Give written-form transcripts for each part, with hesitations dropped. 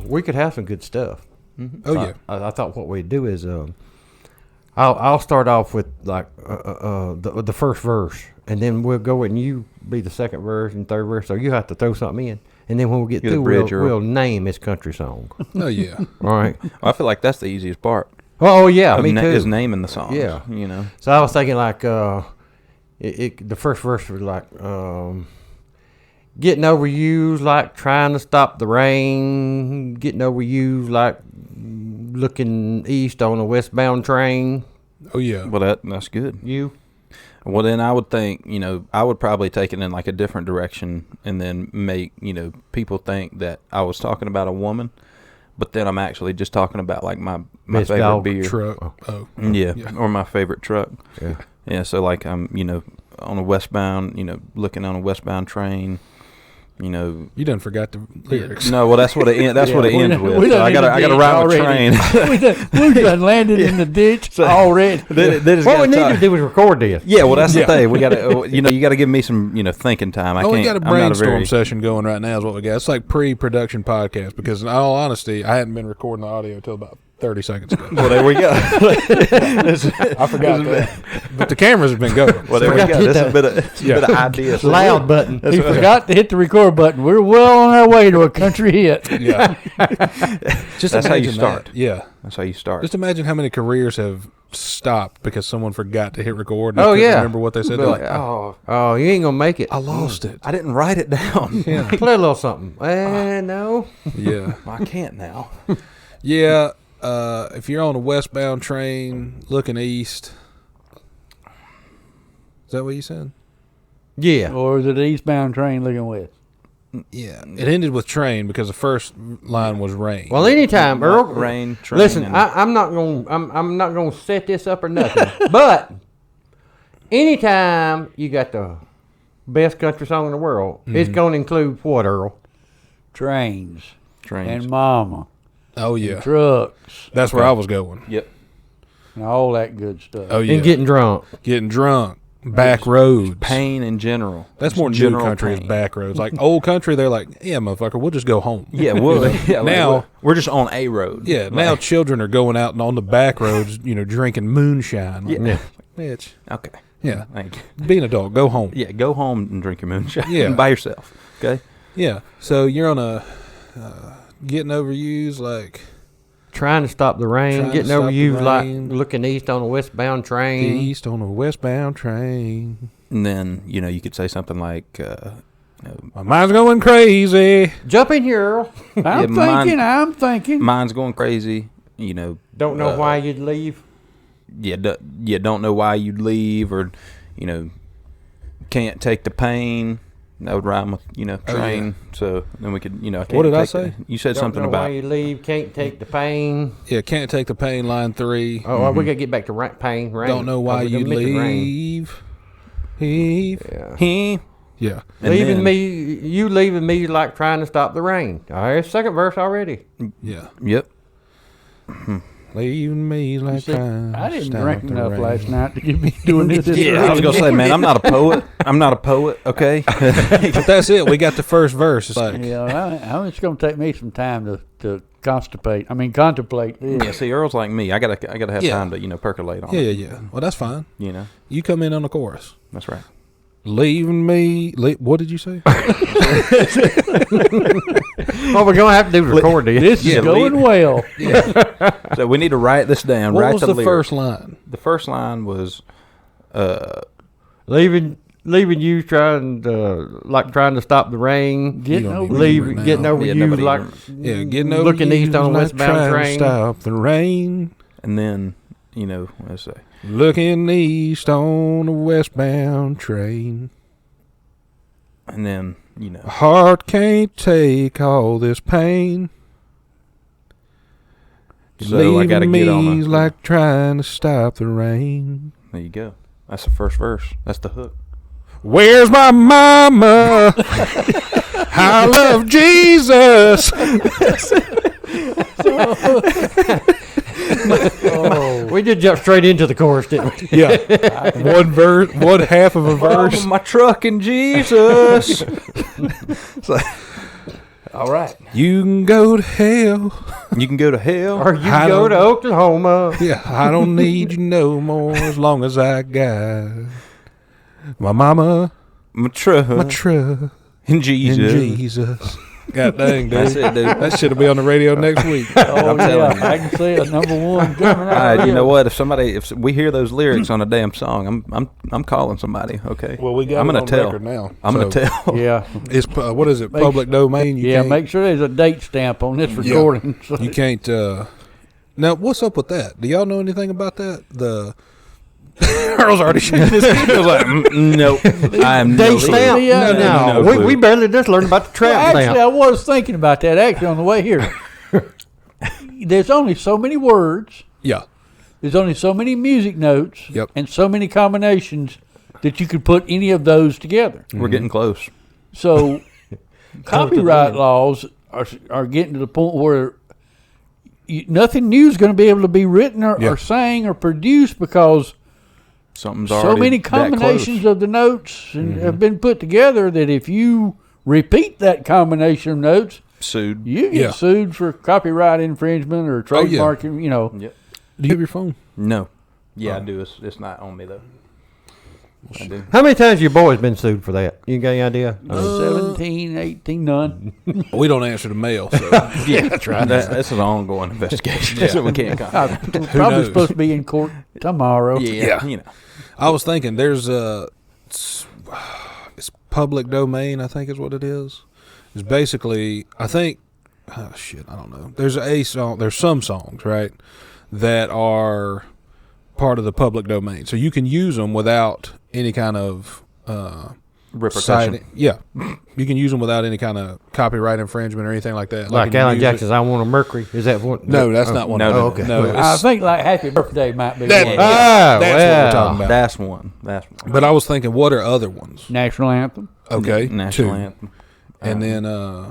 we could have some good stuff. Mm-hmm. Oh, yeah. I thought what we'd do is I'll start off with like the first verse, and then we'll go and you be the second verse and third verse. So you have to throw something in, and then when we get through, we'll name his country song. Oh yeah. All right. I feel like that's the easiest part. Oh yeah, me too. Is naming the songs. Yeah, you know. So I was thinking like the first verse was like getting over you's like trying to stop the rain, getting over you's like looking east on a westbound train. Oh yeah. Well, that's good. You? Well, then I would think, I would probably take it in like a different direction and then make, people think that I was talking about a woman, but then I'm actually just talking about like my favorite beer. Truck. Oh. Yeah. Or my favorite truck. Yeah. Yeah. So like I'm, on a westbound, looking on a westbound train. You done forgot the lyrics. No, well, that's what it ends with. So I gotta ride my train. we done landed in the ditch already. What we need to do is record this. Yeah, well, that's the thing. We gotta, you gotta give me some, thinking time. We got a brainstorm session going right now. Is what we got. It's like pre-production podcast because, in all honesty, I hadn't been recording the audio until about 30 seconds ago. Well, there we go. I forgot that. But the cameras have been going. Well, there we go. This is a bit of ideas. Loud button. He forgot to hit the record button. We're well on our way to a country hit. Yeah. That's how you start. That. Yeah. That's how you start. Just imagine how many careers have stopped because someone forgot to hit record and remember what they said. Like, oh, you ain't going to make it. I lost it. I didn't write it down. Yeah. Play a little something. No. Yeah. I can't now. Yeah. If you're on a westbound train looking east, is that what you said? Yeah. Or is it an eastbound train looking west? Yeah. It ended with train because the first line was rain. Well, anytime, Earl. Rain, train. Listen, I'm not gonna set this up or nothing. But anytime you got the best country song in the world, it's gonna include what, Earl? Trains. Trains. And mama. Oh yeah. And trucks. That's where I was going. Yep. And all that good stuff. Oh yeah. And getting drunk. Getting drunk. Back roads. Pain in general. That's more new country is back roads. Like old country, they're like, yeah, motherfucker, we'll just go home. Yeah, yeah, now we're just on a road. Yeah, now children are going out and on the back roads, drinking moonshine. Yeah. Like, bitch. Okay. Yeah. Thank you. Be an adult. Go home. Yeah, go home and drink your moonshine. Yeah. By yourself. Okay. Yeah. So you're on a getting over yous like. Trying to stop the rain, getting over you like looking east on a westbound train. East on a westbound train. And then, you could say something like, my mind's going crazy. Jump in here, Earl. I'm thinking. Mine's going crazy, Don't know why you'd leave. Yeah, don't know why you'd leave or, can't take the pain. That would rhyme with, train. Oh, yeah. So then we could, can't what did I say? You said don't something know about. Why you leave, can't take the pain. Yeah, can't take the pain, line 3. Oh, we got to get back to pain, rain. Don't know why you leave. Yeah. Yeah. Leaving me like trying to stop the rain. All right, second verse already. Yeah. Yep. Leaving me like trying. I didn't drink enough last night to get me doing this. Yeah, I was gonna say, man, I'm not a poet. Okay. But that's it. We got the first verse. It's like, it's gonna take me some time to contemplate this. Yeah. See, Earl's like me. I gotta have time to percolate on it. Yeah. Well, that's fine. You come in on the chorus. That's right. Leaving me. What did you say? Well, we're gonna have to do record this. This is going well. Yeah. So we need to write this down. What write was the first line? The first line was, leaving you trying to stop the rain. Getting over you like getting over looking you east on a westbound train. Stop the rain. And then let's say looking east on a westbound train. And then heart can't take all this pain. So I gotta get on like trying to stop the rain. There you go. That's the first verse. That's the hook. Where's my mama? I love Jesus. We did jump straight into the chorus, didn't we? Yeah. One verse, one half of a verse. My truck and Jesus. All right. You can go to hell. You can go to hell. Or you I go don't- to Oklahoma. Yeah, I don't need you no more as long as I got my mama, My truck. my truck, And Jesus. and Jesus. God dang, dude. That's it, dude. That shit'll be on the radio next week. Oh, I'm telling you. I can see it. Number one coming All out. right, you know what? If we hear those lyrics on a damn song, I'm calling somebody. Okay. Well, we got I'm it gonna on tell. record now. I'm gonna So, tell. Yeah. It's what is it? Public domain. You Yeah, can't, make sure there's a date stamp on this recording. So- You can't. Now, what's up with that? Do y'all know anything about that? The Earl's already shaking his head. I was like, nope. I am Date no stamp? Yeah, No, no clue. we barely just learned about the trap Well, actually, stamp. I was thinking about that actually on the way here. There's only so many words. Yeah. There's only so many music notes. Yep. And so many combinations that you could put any of those together. We're getting close. So copyright laws are getting to the point where nothing new is going to be able to be written or sang or produced because Something's so already many that close. combinations of the notes have been put together that if you repeat that combination of notes, Sued. you get Yeah. sued for copyright infringement or Oh, yeah. trademarking, you know. Yep. Do you have your phone? No. Yeah, I do. It's not on me though. I do. How many times your boy's been sued for that? You got any idea? 17, 18, none. We don't answer the mail, so Yeah, that's right. That's an ongoing investigation. So we can't comment. I'm probably knows? supposed to be in court tomorrow. Yeah, you know. I was thinking there's it's public domain, I think is what it is. It's basically, I think, I don't know. There's a song, there's some songs, right, that are part of the public domain. So you can use them without any kind of Repercussion. citing. Yeah. You can use them without any kind of copyright infringement or anything like that. Like you can Alan use Jackson's "I Want a Mercury"? Is that one? No, that's not one. No, of no, them. okay. No, I it's- think like Happy Birthday might be That- one. Oh, That's what we're well. talking about. That's one. That's one. But I was thinking, what are other ones? National Anthem. Okay, National two. anthem. And then,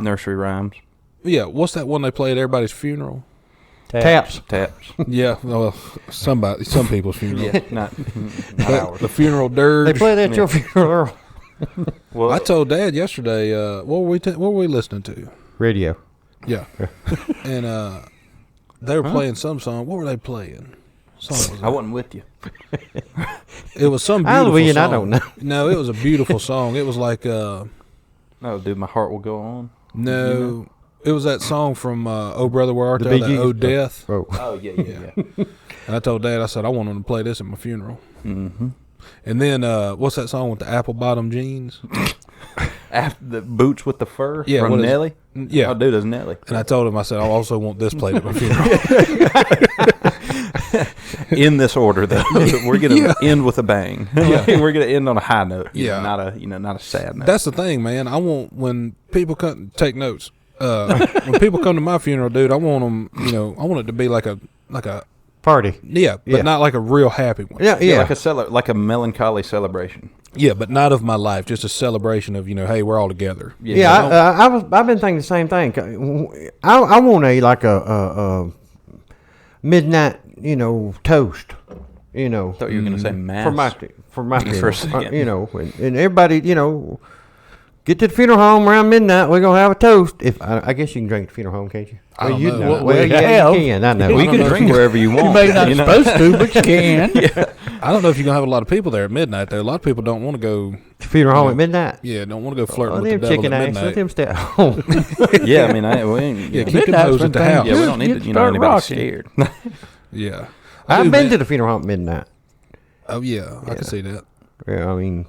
Nursery rhymes. yeah, what's that one they play at everybody's funeral? Taps. Taps. Yeah, well, some people's funeral. Yeah, not But ours. the funeral They dirge. play that at your funeral, Earl. Well, I told Dad yesterday, what were we listening to? Radio. Yeah, and they were playing some song. What were they playing? Song was I wasn't with you. it was some I'll beautiful be, and song. I don't know. No, it was a beautiful song. It was like No, dude, my heart will go on. no, it was that song from "Oh Brother Where Art The Thou?" Bee That Gees. "Oh Death." Oh. Oh yeah. And I told Dad, I said I want him to play this at my funeral. Mm-hmm. And then what's that song with the apple bottom jeans? After the boots with the fur Yeah, from what is- Nelly. Yeah. Oh, dude, that's Nelly. And I told him, I said, I also want this played at my funeral. In this order, though, we're gonna end with a bang. Yeah. We're gonna end on a high note. Yeah. Not a sad note. That's the thing, man. I want when people come take notes. When people come to my funeral, dude, I want them. I want it to be like a Party. but Yeah. not like a real happy one. Yeah, yeah. like a melancholy celebration. Yeah, but not of my life. Just a celebration of hey, we're all together. I've been thinking the same thing. I want a midnight, toast. I thought you were gonna say mass. For my For a funeral, second. and everybody, get to the funeral home around midnight. We're gonna have a toast. I guess you can drink at the funeral home, can't you? I don't you know. know. Well, Well, we yeah, have. you can. I know. Well, you can drink wherever you want. You may not know? supposed to, but you can. I don't know if you're gonna have a lot of people there at midnight. Though a lot of people don't want to go. Funeral home at midnight. Yeah, don't want to go flirting Oh, with them the devil chicken at ass. Let midnight. them stay at home. Yeah, I mean, we ain't, Yeah, yeah, keep them Midnight's hoes when at the things house. yeah, we Just don't need get to, start anybody rocking. scared. Yeah, I've been man. to the funeral home at midnight. Oh yeah, I can see that Yeah, I mean,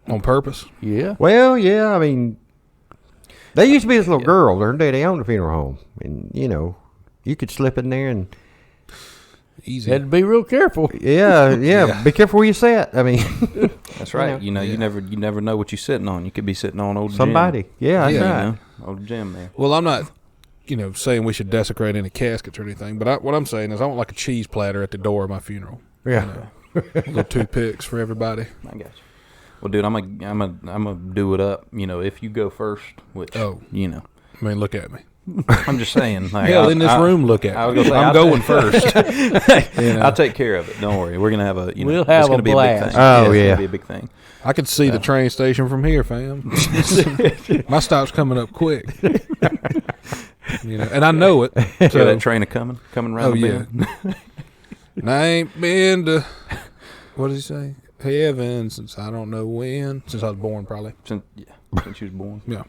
on purpose. Yeah. well, yeah, I mean, there used to be this little girl. Her daddy owned the funeral home, and you could slip in there and Easy. Had to be real careful. yeah, Yeah. be careful where you sit. I mean, That's right. You Yeah. never know what you're sitting on. You could be sitting on old somebody. Yeah, that's Yeah, right. Old Jim there. Well, I'm not, saying we should desecrate any caskets or anything. But what I'm saying is, I want like a cheese platter at the door of my funeral. Yeah. Little toothpicks for everybody. I got you. Well, dude, I'm gonna do it up. If you go first, which Oh. you know, I mean, look at me. I'm just saying. Like, Hell, in this room, look at. I was gonna say, I'm going first. I'll take care of it. Don't worry. We're gonna have a. We'll have it's gonna a be blast. a big thing. Oh, It's yeah. gonna be a big thing. I could see the train station from here, fam. My stop's coming up quick. And I know it. So So that train coming around the bend. And I ain't been to, what does he say? Heaven since I don't know when. Since I was born, probably. Since you was born. Yeah.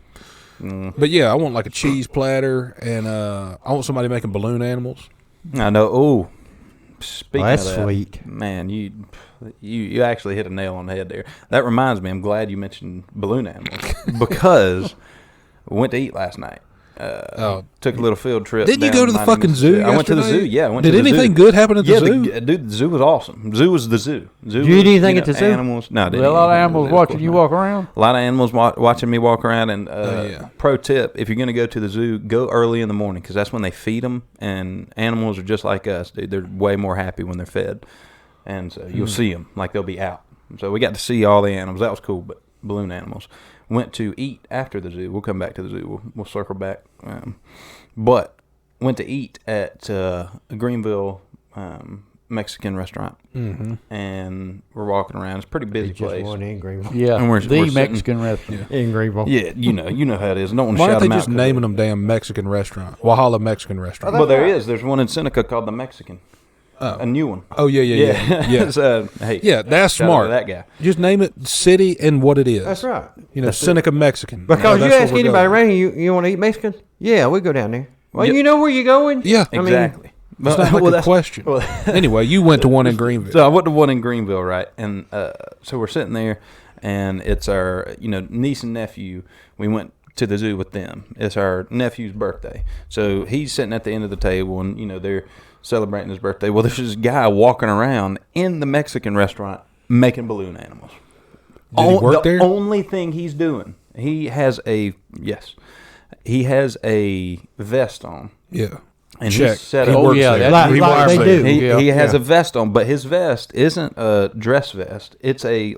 Mm. But yeah, I want like a cheese platter, and I want somebody making balloon animals. I know. Oh, speaking That's of that, sweet. man, you actually hit a nail on the head there. That reminds me. I'm glad you mentioned balloon animals because we went to eat last night. Took a little field trip. Didn't you down go to the Miami, fucking zoo? I went to the yesterday? zoo. Yeah, I went Did to the zoo. anything good happen at the zoo? Dude, the zoo was awesome. Zoo was the zoo. Zoo Did you eat was, anything at the zoo? Animals. No, I didn't. There a lot of eat anything. animals Of watching course you not. walk around. A lot of animals watching me walk around. And Yeah. pro tip: if you're going to go to the zoo, go early in the morning because that's when they feed them. And animals are just like us, dude. They're way more happy when they're fed, and so you'll see them like they'll be out. So we got to see all the animals. That was cool. But balloon animals. Went to eat after the zoo. We'll come back to the zoo. We'll circle back. But went to eat at a Greenville Mexican restaurant, and we're walking around. It's a pretty busy Just place. one in Greenville. Yeah, And we're the sitting- Mexican restaurant. In Greenville. Yeah, you know how it is. I don't want to Why shout aren't they them out. just naming them damn Mexican restaurant? Walhalla Mexican restaurant. Well, there's one in Seneca called the Mexican. Oh. A new one. Oh, yeah. Yeah, So, hey, yeah, that's shout out smart. to that guy. Just name it city and what it is. That's right. Seneca Mexican. Because you that's ask where we're anybody going. around you want to eat Mexican? Yeah, we go down there. Well, Yeah. you know where you're going? Yeah, I mean, Exactly. it's not like a question. Well, Anyway, you went to one in Greenville. so I went to one in Greenville, right? And so we're sitting there, and it's our niece and nephew. We went to the zoo with them. It's our nephew's birthday, so he's sitting at the end of the table, and they're celebrating his birthday. Well, there's this guy walking around in the Mexican restaurant making balloon animals. Did he work there? The only thing he's doing, he has a vest on. Yeah. And Check. he's set He up. works yeah, there. Like- He like wires they there. do. He has Yeah. a vest on, but his vest isn't a dress vest. It's a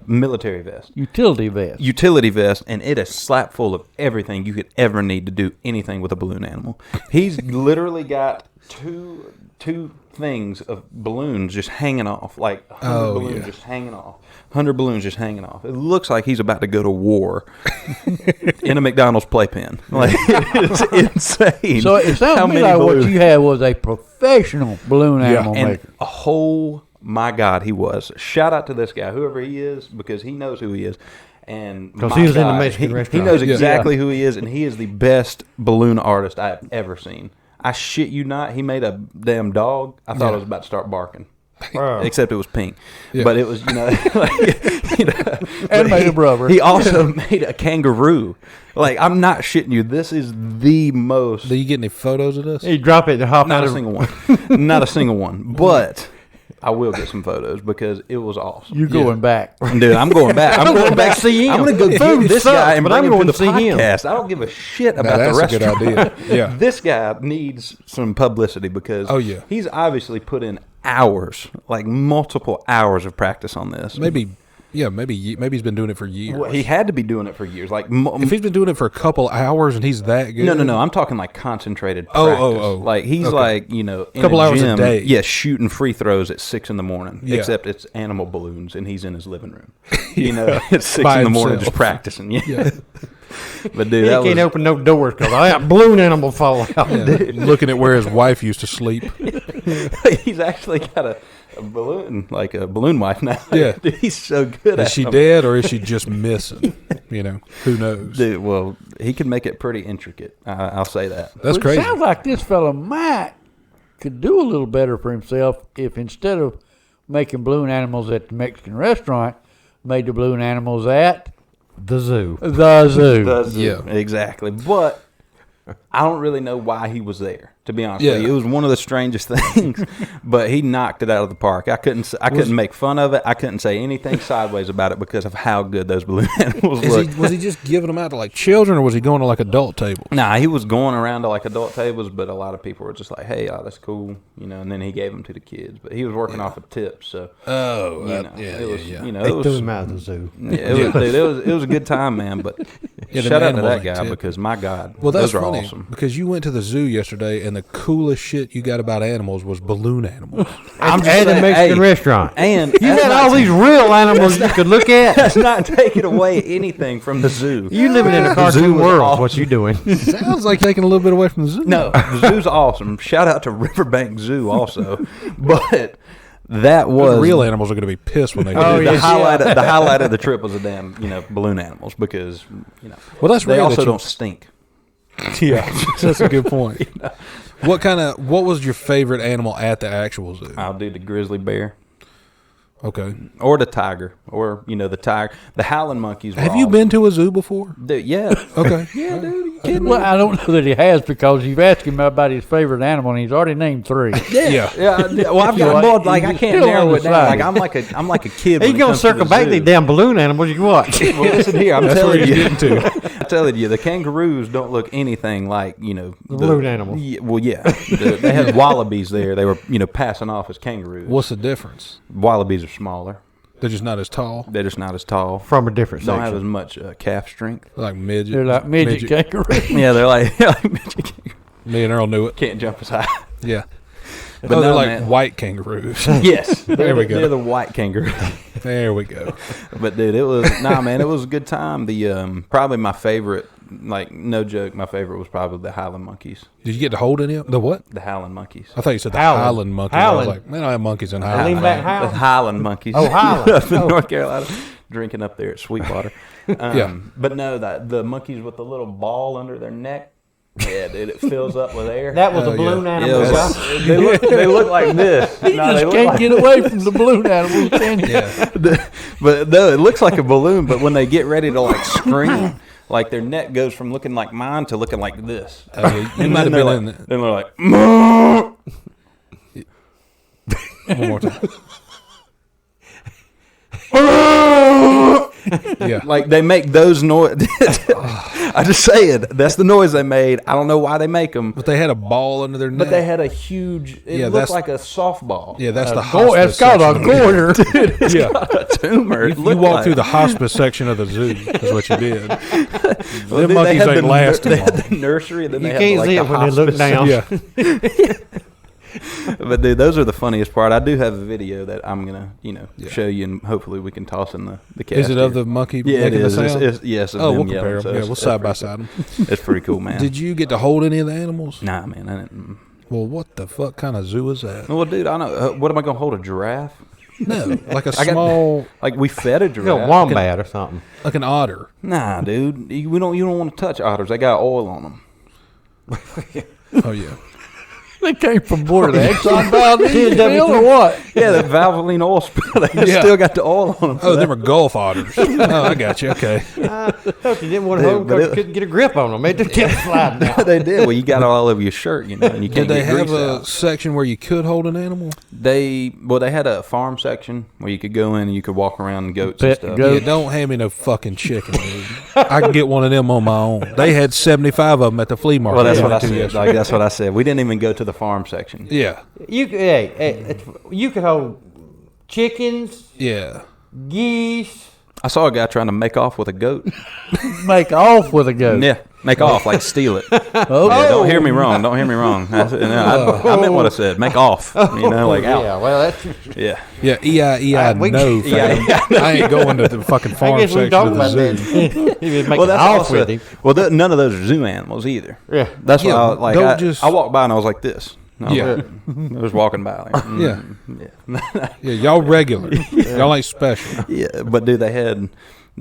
military vest, Utility vest. utility vest, and it is slap full of everything you could ever need to do anything with a balloon animal. He's literally got two things of balloons just hanging off, like 100 balloons just hanging off. 100 balloons just hanging off. It looks like he's about to go to war in a McDonald's playpen. Like, it's insane. So it sounds how to me many like balloons. what you had was a professional balloon animal And maker. my God, he was. Shout out to this guy, whoever he is, because he knows who he is. And 'Cause my he was in the God, Mexican he restaurant. knows Yeah. exactly who he is, and he is the best balloon artist I have ever seen. I shit you not, he made a damn dog. I thought it was about to start barking. Wow. Except it was pink, Yeah. but it was And made of rubber. He also made a kangaroo. Like, I'm not shitting you. This is the most. Do you get any photos of this? He drop it and hop Not out a of single one. Not a single one. But I will get some photos because it was awesome. You're going back. Dude, I'm going back. I'm going back to see him. I'm going to go Food get this sucks, guy and but bring I'm him going to to the see him. podcast. I don't give a shit Now, about that's the a good restaurant. idea. Yeah. This guy needs some publicity because Oh, yeah. he's obviously put in hours, like multiple hours of practice on this. Maybe he's been doing it for years. Well, he had to be doing it for years. Like, If he's been doing it for a couple hours and he's that good. no. I'm talking like concentrated Oh, practice. oh. Like, he's Okay. like, in a Couple hours a gym, day. Yeah, shooting free throws at 6 a.m. Yeah. Except it's animal balloons, and he's in his living room. At 6 By a.m. himself. just practicing. Yeah. But dude, He that can't was, open no doors because I got balloon animal fall out. Looking at where his wife used to sleep. he's actually got a balloon, like a balloon wife now. Yeah. Dude, he's so good at Is she them. dead or is she just missing? Who knows? Dude, well, he can make it pretty intricate. I'll say that. That's Well, it crazy. sounds like this fella could do a little better for himself if instead of making balloon animals at the Mexican restaurant, made the balloon animals at The zoo. the zoo. Yeah. Exactly. But I don't really know why he was there, to be honest Yeah. with you. It was one of the strangest things, but he knocked it out of the park. I couldn't make fun of it. I couldn't say anything sideways about it because of how good those balloon animals looked. Was he just giving them out to like children or was he going to like adult tables? Nah, he was going around to like adult tables, but a lot of people were just like, "Hey, that's cool," and then he gave them to the kids. But he was working off of tips, so Oh, it was, They it threw was, him out of the zoo. yeah, it was a good time, man. But Yeah, Shout out to animals that ain't guy tipping. because my God, Well, that's those are funny awesome. because you went to the zoo yesterday, and the coolest shit you got about animals was balloon animals. I'm just at a saying, Mexican hey, restaurant. And You had all these real animals you could look at. That's not taking away anything from the zoo. You living in a The cartoon zoo was world. awesome. What you doing? Sounds like taking a little bit away from the zoo. No, the zoo's awesome. Shout out to Riverbank Zoo also, but that was The real animals are going to be pissed when they do Oh, that. the yes. highlight. The highlight of the trip was the damn balloon animals because Well, that's they rare also that you- don't stink. Yeah, that's a good point. What was your favorite animal at the actual zoo? I'll do the grizzly bear. Okay. Or the tiger, or the tiger, the howling monkeys. Were Have you awesome. been to a zoo before? Dude, yeah. Okay. Yeah, dude. Are you kidding me? Well, I don't know that he has because you've asked him about his favorite animal and he's already named 3. Yeah. Yeah. Well, I've got more. Like I can't Still narrow it down. undecided. Like I'm like a kid. He when it gonna comes to circle the back zoo. these damn balloon animals. You can watch. Well, listen here. I'm That's telling where you. he's getting to. I'm telling you, the kangaroos don't look anything like the balloon animals. Yeah, well, yeah, they had wallabies there. They were passing off as kangaroos. What's the difference? Wallabies are smaller. They're just not as tall. They're just not as tall. From a different Don't have section. as much calf strength. They're like midget. They're like midget kangaroos. Yeah, they're like midget kangaroos. Me and Earl knew it. Can't jump as high. Yeah. But They're no, like man. white kangaroos. Yes, There we go. They're the white kangaroo. There we go. But dude, it was man, it was a good time. The probably my favorite, like no joke, my favorite was probably the howling monkeys. Did you get to hold any of them? The what? The howling monkeys. I thought you said the Howling. Highland monkeys. I was Howling. like, man, I have monkeys in Lean Highland. back, The Howling. Highland monkeys. Oh, Highland. Up in Oh. North Carolina, drinking up there at Sweetwater. Yeah. But no, the monkeys with the little ball under their neck. Yeah, dude, it fills up with air. That was Oh, a balloon yeah. animal. Yeah, it was- Josh. they look like this. You No, they just look can't like- get away from the balloon animals, can you? Yeah. But no, it looks like a balloon. But when they get ready to like scream, like their neck goes from looking like mine to looking like this. Oh, yeah. You And might have then been they're in like, then they're like, One more time. Yeah. like they make those noise. I just say it. That's the noise they made. I don't know why they make them. But they had a ball under their neck. But they had a huge. It Yeah, looked that's- like a softball. Yeah, that's the That's hospice called a section of the zoo. corner. Yeah. A tumor. It You looked walked like. through the hospice section of the zoo. Is what you did. Well, Them dude, they monkeys had ain't the, lasting They had long. the nursery, and then You they can't had see like it when they look hospice. down. Yeah. But dude, those are the funniest part. I do have a video that I'm gonna, show you, and hopefully we can toss in the cast. Is it of here. the monkey Yeah, it making is. the sound? Yes. of Oh, them we'll yelling, compare them. so Yeah, it's- we'll it's side by pretty side them. cool. It's pretty cool, man. Did you get to hold any of the animals? Nah, man. I didn't. Well, what the fuck kind of zoo is that? Well, dude, I know. What am I gonna hold a giraffe? No, like a I got- small, Like we fed a You got giraffe. a wombat or something. like an otter. Nah, dude. You don't want to touch otters. They got oil on them. Oh yeah. They came from board of the Exxon Valdez TW3. field or what? Yeah, the Valvoline oil spill. They Yeah. still got the oil on them. Oh, them are Gulf otters. Oh, I got you. Okay. I thought you didn't want to Dude, hold but them because it- you couldn't get a grip on them. They just kept sliding out. They did. Well, you got it all over your shirt, and you Did can't they get have grease a out. section where you could hold an animal? They had a farm section where you could go in and you could walk around and goats Pet and stuff. goat. Yeah, don't hand me no fucking chicken, dude. I can get one of them on my own. They had 75 of them at the flea market. Well, that's what I went to said. yesterday. Like that's what I said. We didn't even go to the farm section. Yeah, You could hold chickens, yeah. geese. I saw a guy trying to make off with a goat. Make off with a goat. Yeah, make off like steal it. Oh, Yeah, don't hear me wrong. Don't hear me wrong. I meant what I said. Make off. Like out. Yeah, well, that's. Yeah. Yeah, E-I-E-I, we- no, fam. I ain't going to the fucking I farm guess we section talked of about the that. zoo. He was making off with him. Well, none of those are zoo animals either. Yeah. That's Yeah, what I like. don't just- I walked by and I was like this. I was Yeah. like, I was walking by. Like, Yeah. yeah. Yeah, y'all regular. Y'all ain't special. Yeah, but dude, they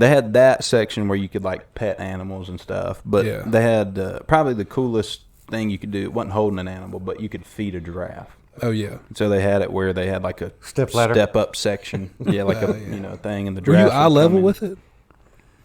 had that section where you could like pet animals and stuff. But Yeah. they had probably the coolest thing you could do. It wasn't holding an animal, but you could feed a giraffe. Oh, yeah. So they had it where they had like a Step ladder. step up section. Yeah, like a Yeah. thing, and the Were you giraffe. eye level with it?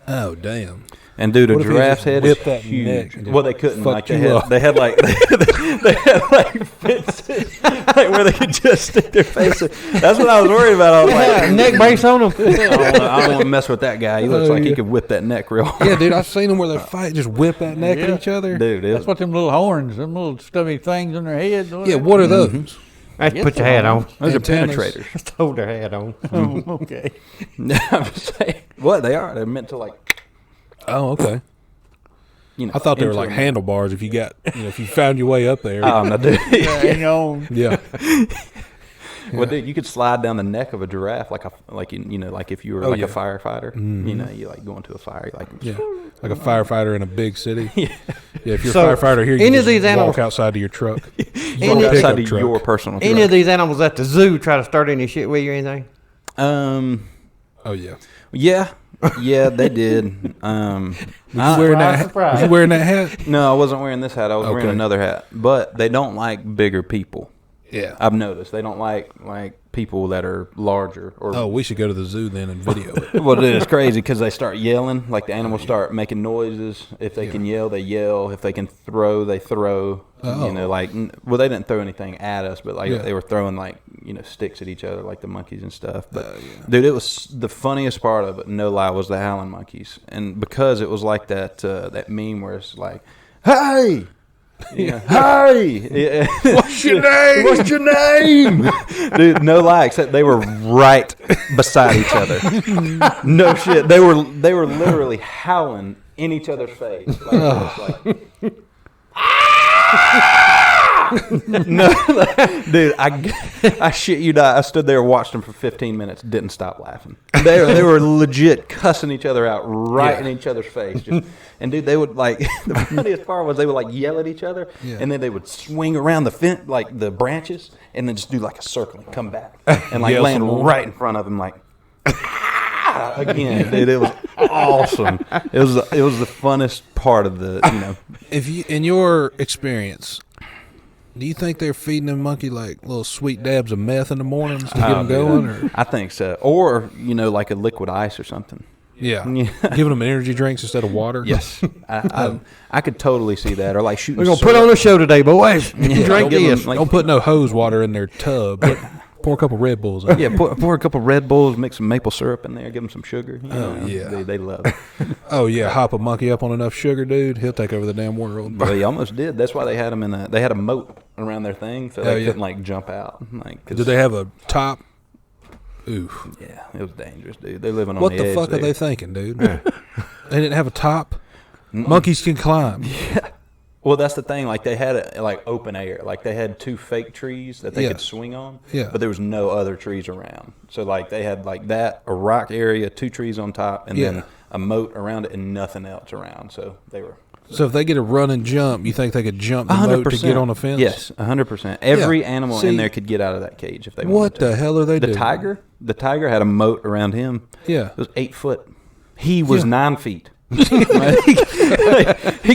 Oh, damn. And dude, a What if he giraffe's just head whip is that huge. neck and just Well, they couldn't. fuck Like you they had, up? they had like they had like fences, like where they could just stick their face in. That's what I was worried about. I was Yeah, like, neck brace on them. I don't want to mess with that guy. He looks Oh, like he yeah. could whip that neck real hard. Yeah, dude, I've seen them where they fight, just whip that neck Yeah. at each other. Dude, That's what them little horns, them little stubby things on their head. Yeah, what are those? Let's put your hat on. those are Antennas. penetrators. Just hold their hat on. Oh, okay. I'm just saying. What they are? They're meant to like. Oh, okay. I thought they were like handlebars. If you got, if you found your way up there. Oh no, dude. Hang on. Yeah. Well, dude, you could slide down the neck of a giraffe like if you were a firefighter. You like going to a fire, like like a firefighter in a big city. Yeah, if you're So, a firefighter here, you any can of these walk animals- outside of your truck. walk Pickup outside of truck. your personal truck. Any of these animals at the zoo try to start any shit with you or anything? Oh yeah. Yeah, they did. Was you wearing that hat? No, I wasn't wearing this hat. I was wearing Okay. another hat. But they don't like bigger people. Yeah. I've noticed they don't like people that are larger. Or Oh, we should go to the zoo then and video it. well, dude, it's crazy because they start yelling. Like the animals start making noises. If they can yell, they yell. If they can throw, they throw. Oh. They didn't throw anything at us, but Yeah. they were throwing sticks at each other, like the monkeys and stuff. But dude, it was the funniest part of it. No lie, was the howling monkeys, and because it was like that meme where it's like, "Hey." Yeah. Hey, yeah. What's your name? What's your name? Dude, no lie, except they were right beside each other. No shit. They were literally howling in each other's face. No, dude, I shit you not. I stood there and watched them for 15 minutes. Didn't stop laughing. They were legit cussing each other out right in each other's face. And dude, they would the funniest part was they would yell at each other, and then they would swing around the fence, the branches, and then just do a circle and come back and Yell land some more. right in front of him again. Dude, it was awesome. It was the funnest part of the If you, in your experience, do you think they're feeding them monkey little sweet dabs of meth in the mornings to get them going? Or? I think so. Or, like a liquid ice or something. Yeah. Giving them energy drinks instead of water? Yes. I could totally see that. Or shooting We're going to put on a show today, boys. Yeah, Drink give this. them, Don't put no hose water in their tub. Pour a couple Red Bulls in. Yeah, pour a couple Red Bulls, mix some maple syrup in there, give them some sugar. Yeah. They love it. Oh, yeah. Hop a monkey up on enough sugar, dude. He'll take over the damn world. But they almost did. That's why they had them they had a moat around their thing so they couldn't jump out. Did they have a top? Ooh. Yeah, it was dangerous, dude. They're living on What the edge. the fuck are they thinking, dude? They didn't have a top? Monkeys can climb. Yeah. Well, that's the thing. They had it open air. They had two fake trees that they could swing on. Yeah. But there was no other trees around. So they had that, a rock area, two trees on top, and then a moat around it, and nothing else around. So they were. So if they get a run and jump, you think they could jump the moat to get on the fence? Yes, 100%. Every animal in there could get out of that cage if they wanted What to. the hell are they doing? The tiger had a moat around him. Yeah. It was 8 foot. He was 9 feet. he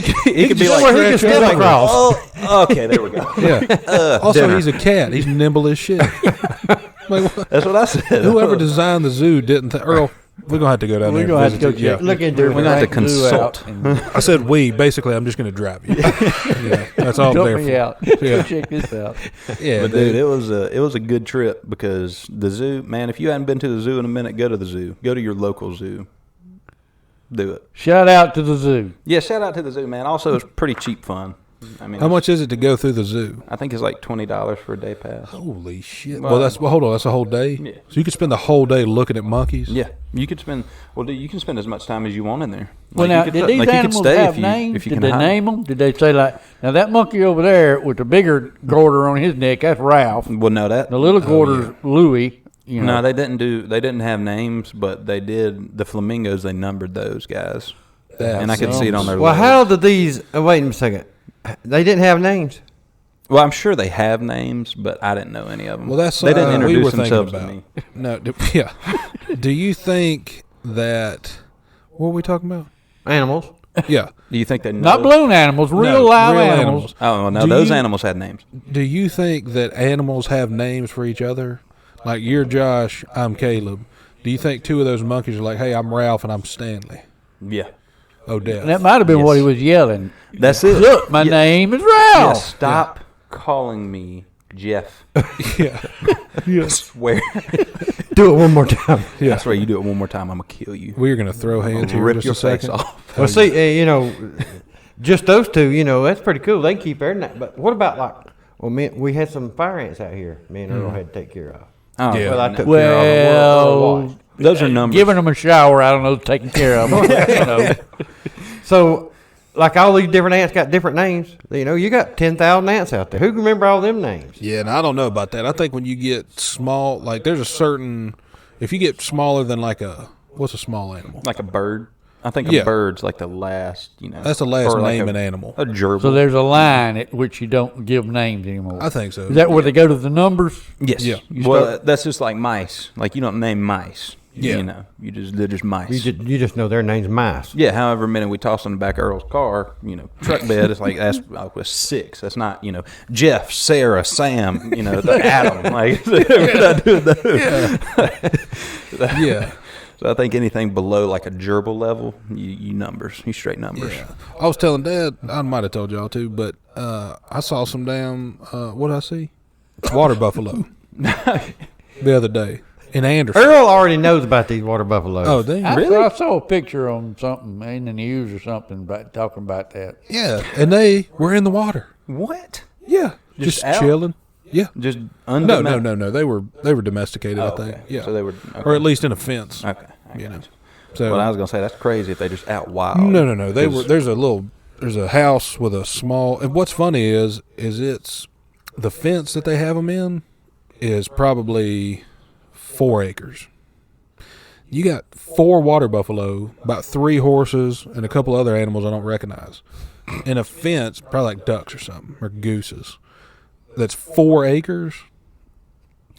could be step across. Oh, okay, there we go. Yeah. Also, he's a cat. He's nimble as shit. That's what I said. Whoever designed the zoo didn't think. Earl, we're going to have to go down there. We're going to have to go visit it. check. Look into it. We're gonna have to consult. I said we. Basically, I'm just going to drive you. That's all I'm Dump there me for. out. Yeah. Check this out. Yeah, But dude, it was a good trip because the zoo, man. If you hadn't been to the zoo in a minute, go to the zoo. Go to your local zoo. Do it. Shout out to the zoo. Yeah, shout out to the zoo, man. Also, it's pretty cheap fun. I mean, How much is it to go through the zoo? I think it's $20 for a day pass. Holy shit! Well, hold on. That's a whole day. Yeah. So you could spend the whole day looking at monkeys. Yeah, you could spend. Well, dude, you can spend as much time as you want in there. Well, now, did these animals have names? Did they name them? Did they say now that monkey over there with the bigger garter on his neck, that's Ralph. Well, no, that The little garter's Louie. No, they didn't have names, but they did the flamingos. They numbered those guys, and I could see it on their. Well, logo. how did these? Wait a second. They didn't have names. Well, I'm sure they have names, but I didn't know any of them. Well, that's they didn't we introduce were thinking themselves about. to me. No, yeah. Do you think that? What were we talking about? Animals. Yeah. Do you think they know? Not balloon animals, real live animals. Oh no, Do those you- animals had names. Do you think that animals have names for each other? Like you're Josh, I'm Caleb. Do you think two of those monkeys are like, hey, I'm Ralph and I'm Stanley? Yeah, Odette. That might have been what he was yelling. that's it. Look, my name is Ralph. Yeah, stop calling me Jeff. Yeah. I swear. Do it one more time. Yeah. I swear, you do it one more time, I'm gonna kill you. We're going to throw hands here in Rip just your a face second. off. Well, see, just those two, that's pretty cool. They keep their name. But what about we had some fire ants out here. Me and Earl had to take care of. Oh, Yeah. Well, I took care of them. Well, those are numbers. giving them a shower, I don't know, taking care of them. So, like all these different ants got different names. You know, you got 10,000 ants out there. Who can remember all them names? Yeah, and I don't know about that. I think when you get small, like there's a certain, if you get smaller than like what's a small animal? Like a bird. I think a bird's like the last, you know. That's the last or name like an animal. A gerbil. So there's a line at which you don't give names anymore. I think so. Is that where they go to the numbers? Yes. Yeah. Well, that's just like mice. Like you don't name mice. Yeah. You know, they're just mice. You just know their name's mice. Yeah, however many we toss in the back of Earl's car, you know, truck bed, it's like, that's with 6. That's not, you know, Jeff, Sarah, Sam, you know, Adam. Like, we're not doing that. Yeah. So I think anything below like a gerbil level, you numbers. You straight numbers. Yeah. I was telling Dad, I might have told y'all too, but I saw some damn, what did I see? Water buffalo the other day. In Anderson. Earl already knows about these water buffaloes. Oh, damn. I saw a picture on something in the news or something talking about that. Yeah, and they were in the water. What? Yeah, just out? chilling. Yeah. Just No. They were domesticated, I think. Okay. Yeah. So they were, or at least in a fence. Okay. You know. So Well, I was gonna say that's crazy if they just out wild. no. They were. There's a house with a small. And what's funny is it's the fence that they have them in is probably 4 acres. You got 4 water buffalo, about 3 horses, and a couple other animals I don't recognize. In a fence, probably like ducks or something, or gooses. That's 4 acres.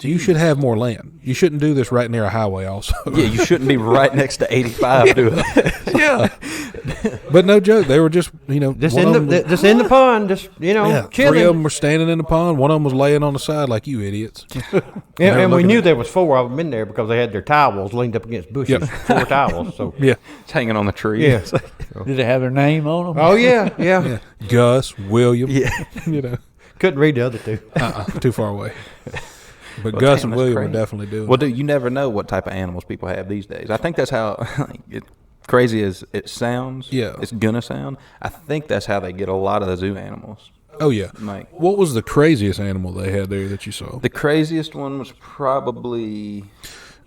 You should have more land. You shouldn't do this right near a highway also. Yeah, you shouldn't be right next to 85 doing it. Yeah. But no joke, they were just, you know, Just one in of them the just in the pond, just yeah, 3 chilling. of them were standing in the pond. One of them was laying on the side like you idiots. And we knew there was 4 of them in there because they had their towels leaned up against bushes. Yep. 4 towels. So Yeah. It's hanging on the tree. yeah. Did they have their name on them? Oh yeah. Gus, William. Yeah. You know, Couldn't read the other 2. too far away. But Well, Gus damn, and that's William crazy. were definitely doing Well, it. dude, you never know what type of animals people have these days. I think that's how crazy as it sounds. Yeah. It's gonna sound. I think that's how they get a lot of the zoo animals. Oh, yeah. Like What was the craziest animal they had there that you saw? the craziest one was probably.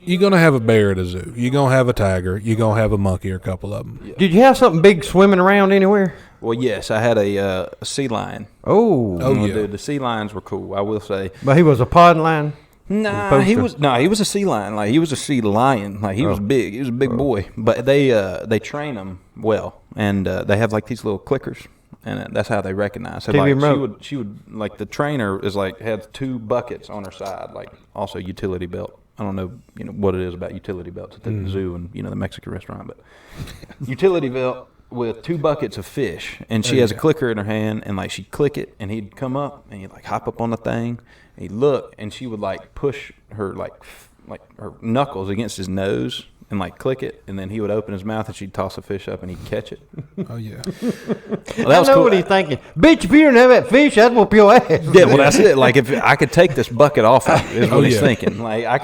You're going to have a bear at a zoo. You're going to have a tiger. You're going to have a monkey or a couple of them. Did you have something big swimming around anywhere? Well, yes, I had a sea lion. Oh. Oh, yeah. Dude, the sea lions were cool. I will say. But he was a pod lion. Nah, he was a sea lion. Like he was a sea lion. Like he was big. He was a big boy. But they train them well, and they have like these little clickers, and that's how they recognize. So TV like remote. she would like the trainer is like had 2 buckets on her side, like also utility belt. I don't know, what it is about utility belts at the zoo and the Mexican restaurant, but utility belt with 2 buckets of fish, and she has a clicker in her hand, and like she'd click it, and he'd come up, and he'd like hop up on the thing, and he'd look, and she would like push her like her knuckles against his nose, and like click it, and then he would open his mouth, and she'd toss a fish up, and he'd catch it. Oh, yeah. Well, that was I know cool. what he's thinking. Bitch, if you didn't have that fish, I'd whoop your ass. Yeah, well, that's it. Like, if I could take this bucket off, is what Oh, he's yeah. thinking. Like, I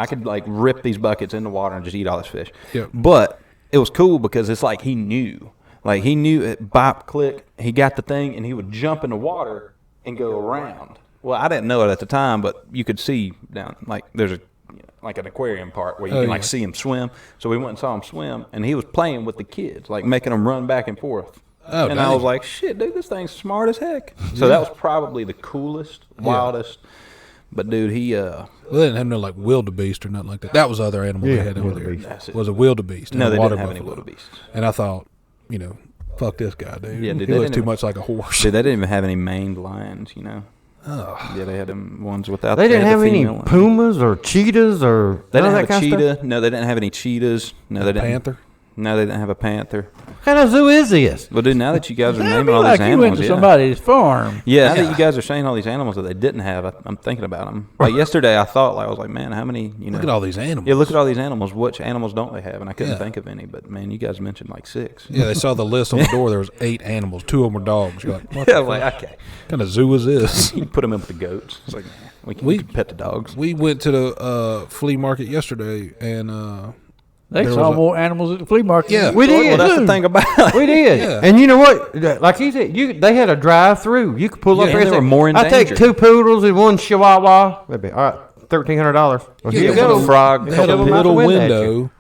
could like rip these buckets in the water and just eat all this fish. Yep. But it was cool because it's like he knew. Like, he knew it, bop, click, he got the thing, and he would jump in the water and go around. Well, I didn't know it at the time, but you could see down, like, there's like an aquarium part where you can, like, see him swim. So we went and saw him swim, and he was playing with the kids, like, making them run back and forth. Oh, and dang. I was like, shit, dude, this thing's smart as heck. So that was probably the coolest, wildest. But, dude, he Well, they didn't have no, like, wildebeest or nothing like that. That was the other animal they had over there. wildebeest. That's it. Was a wildebeest. No, and a they water didn't have any buffalo. wildebeests. And I thought, fuck this guy, dude. Yeah, dude, he they looks didn't too even- much like a horse. Dude, they didn't even have any maned lions, Oh. Yeah, they had them ones without. They didn't had have the any female one. pumas or cheetahs or They none didn't of have that a kind of stuff? cheetah. No, they didn't have any cheetahs. No, they didn't. Panther? No, they didn't have a panther. What kind of zoo is this? Well, dude, now that you guys are That'd naming be all like these you went animals, to yeah. somebody's farm. Yeah, now that you guys are saying all these animals that they didn't have, I'm thinking about them. Like yesterday, I thought, like, I was like, man, how many, Look at all these animals. Yeah, look at all these animals. Which animals don't they have? And I couldn't Yeah. think of any, but man, you guys mentioned like 6. Yeah, they saw the list on the door. There was 8 animals. 2 of them were dogs. You're like, what Yeah, the I'm like, okay. kind of zoo is this? You can put them in with the goats. It's like, man, we can pet the dogs. We went to the flea market yesterday, and They There saw was a- more animals at the flea market. Yeah. We did. Well, that's the thing about it. We did. Yeah. And you know what? Like he said, they had a drive-through. You could pull up Yeah, there and they were say, more I take endangered. 2 poodles and 1 chihuahua. That'd be, all right, $1,300. Well, Yeah, here you they had go. a frog. they had a Shove 'em out the little window at you. window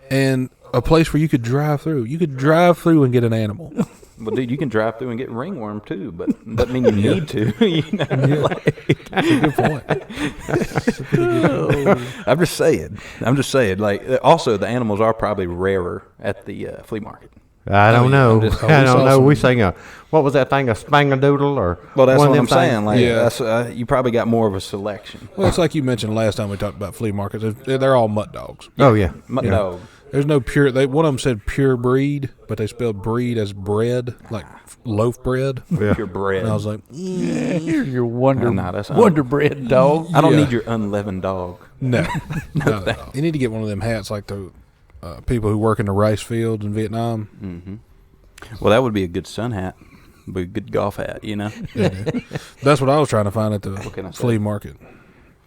and a place where you could drive through. You could drive through and get an animal. Well, dude, you can drive through and get ringworm too, but doesn't mean you need to. You know? That's a good point. I'm just saying. Like, also, the animals are probably rarer at the flea market. I don't know. I don't know. some- We sang what was that thing? A spangadoodle or? Well, that's one of what them I'm saying. things? Like, Yeah. that's, you probably got more of a selection. Well, it's like you mentioned last time we talked about flea markets. They're all mutt dogs. Oh yeah. Mutt dog. There's no pure. One of them said pure breed, but they spelled breed as bread, like loaf bread. Yeah. Pure bread. And I was like, Here's your Wonder that's Bread dog. I don't Yeah. need your unleavened dog. no, no. You need to get one of them hats like the people who work in the rice fields in Vietnam. Mm-hmm. Well, that would be a good sun hat. Be a good golf hat, you know. Yeah, dude. That's what I was trying to find at the can I say? flea market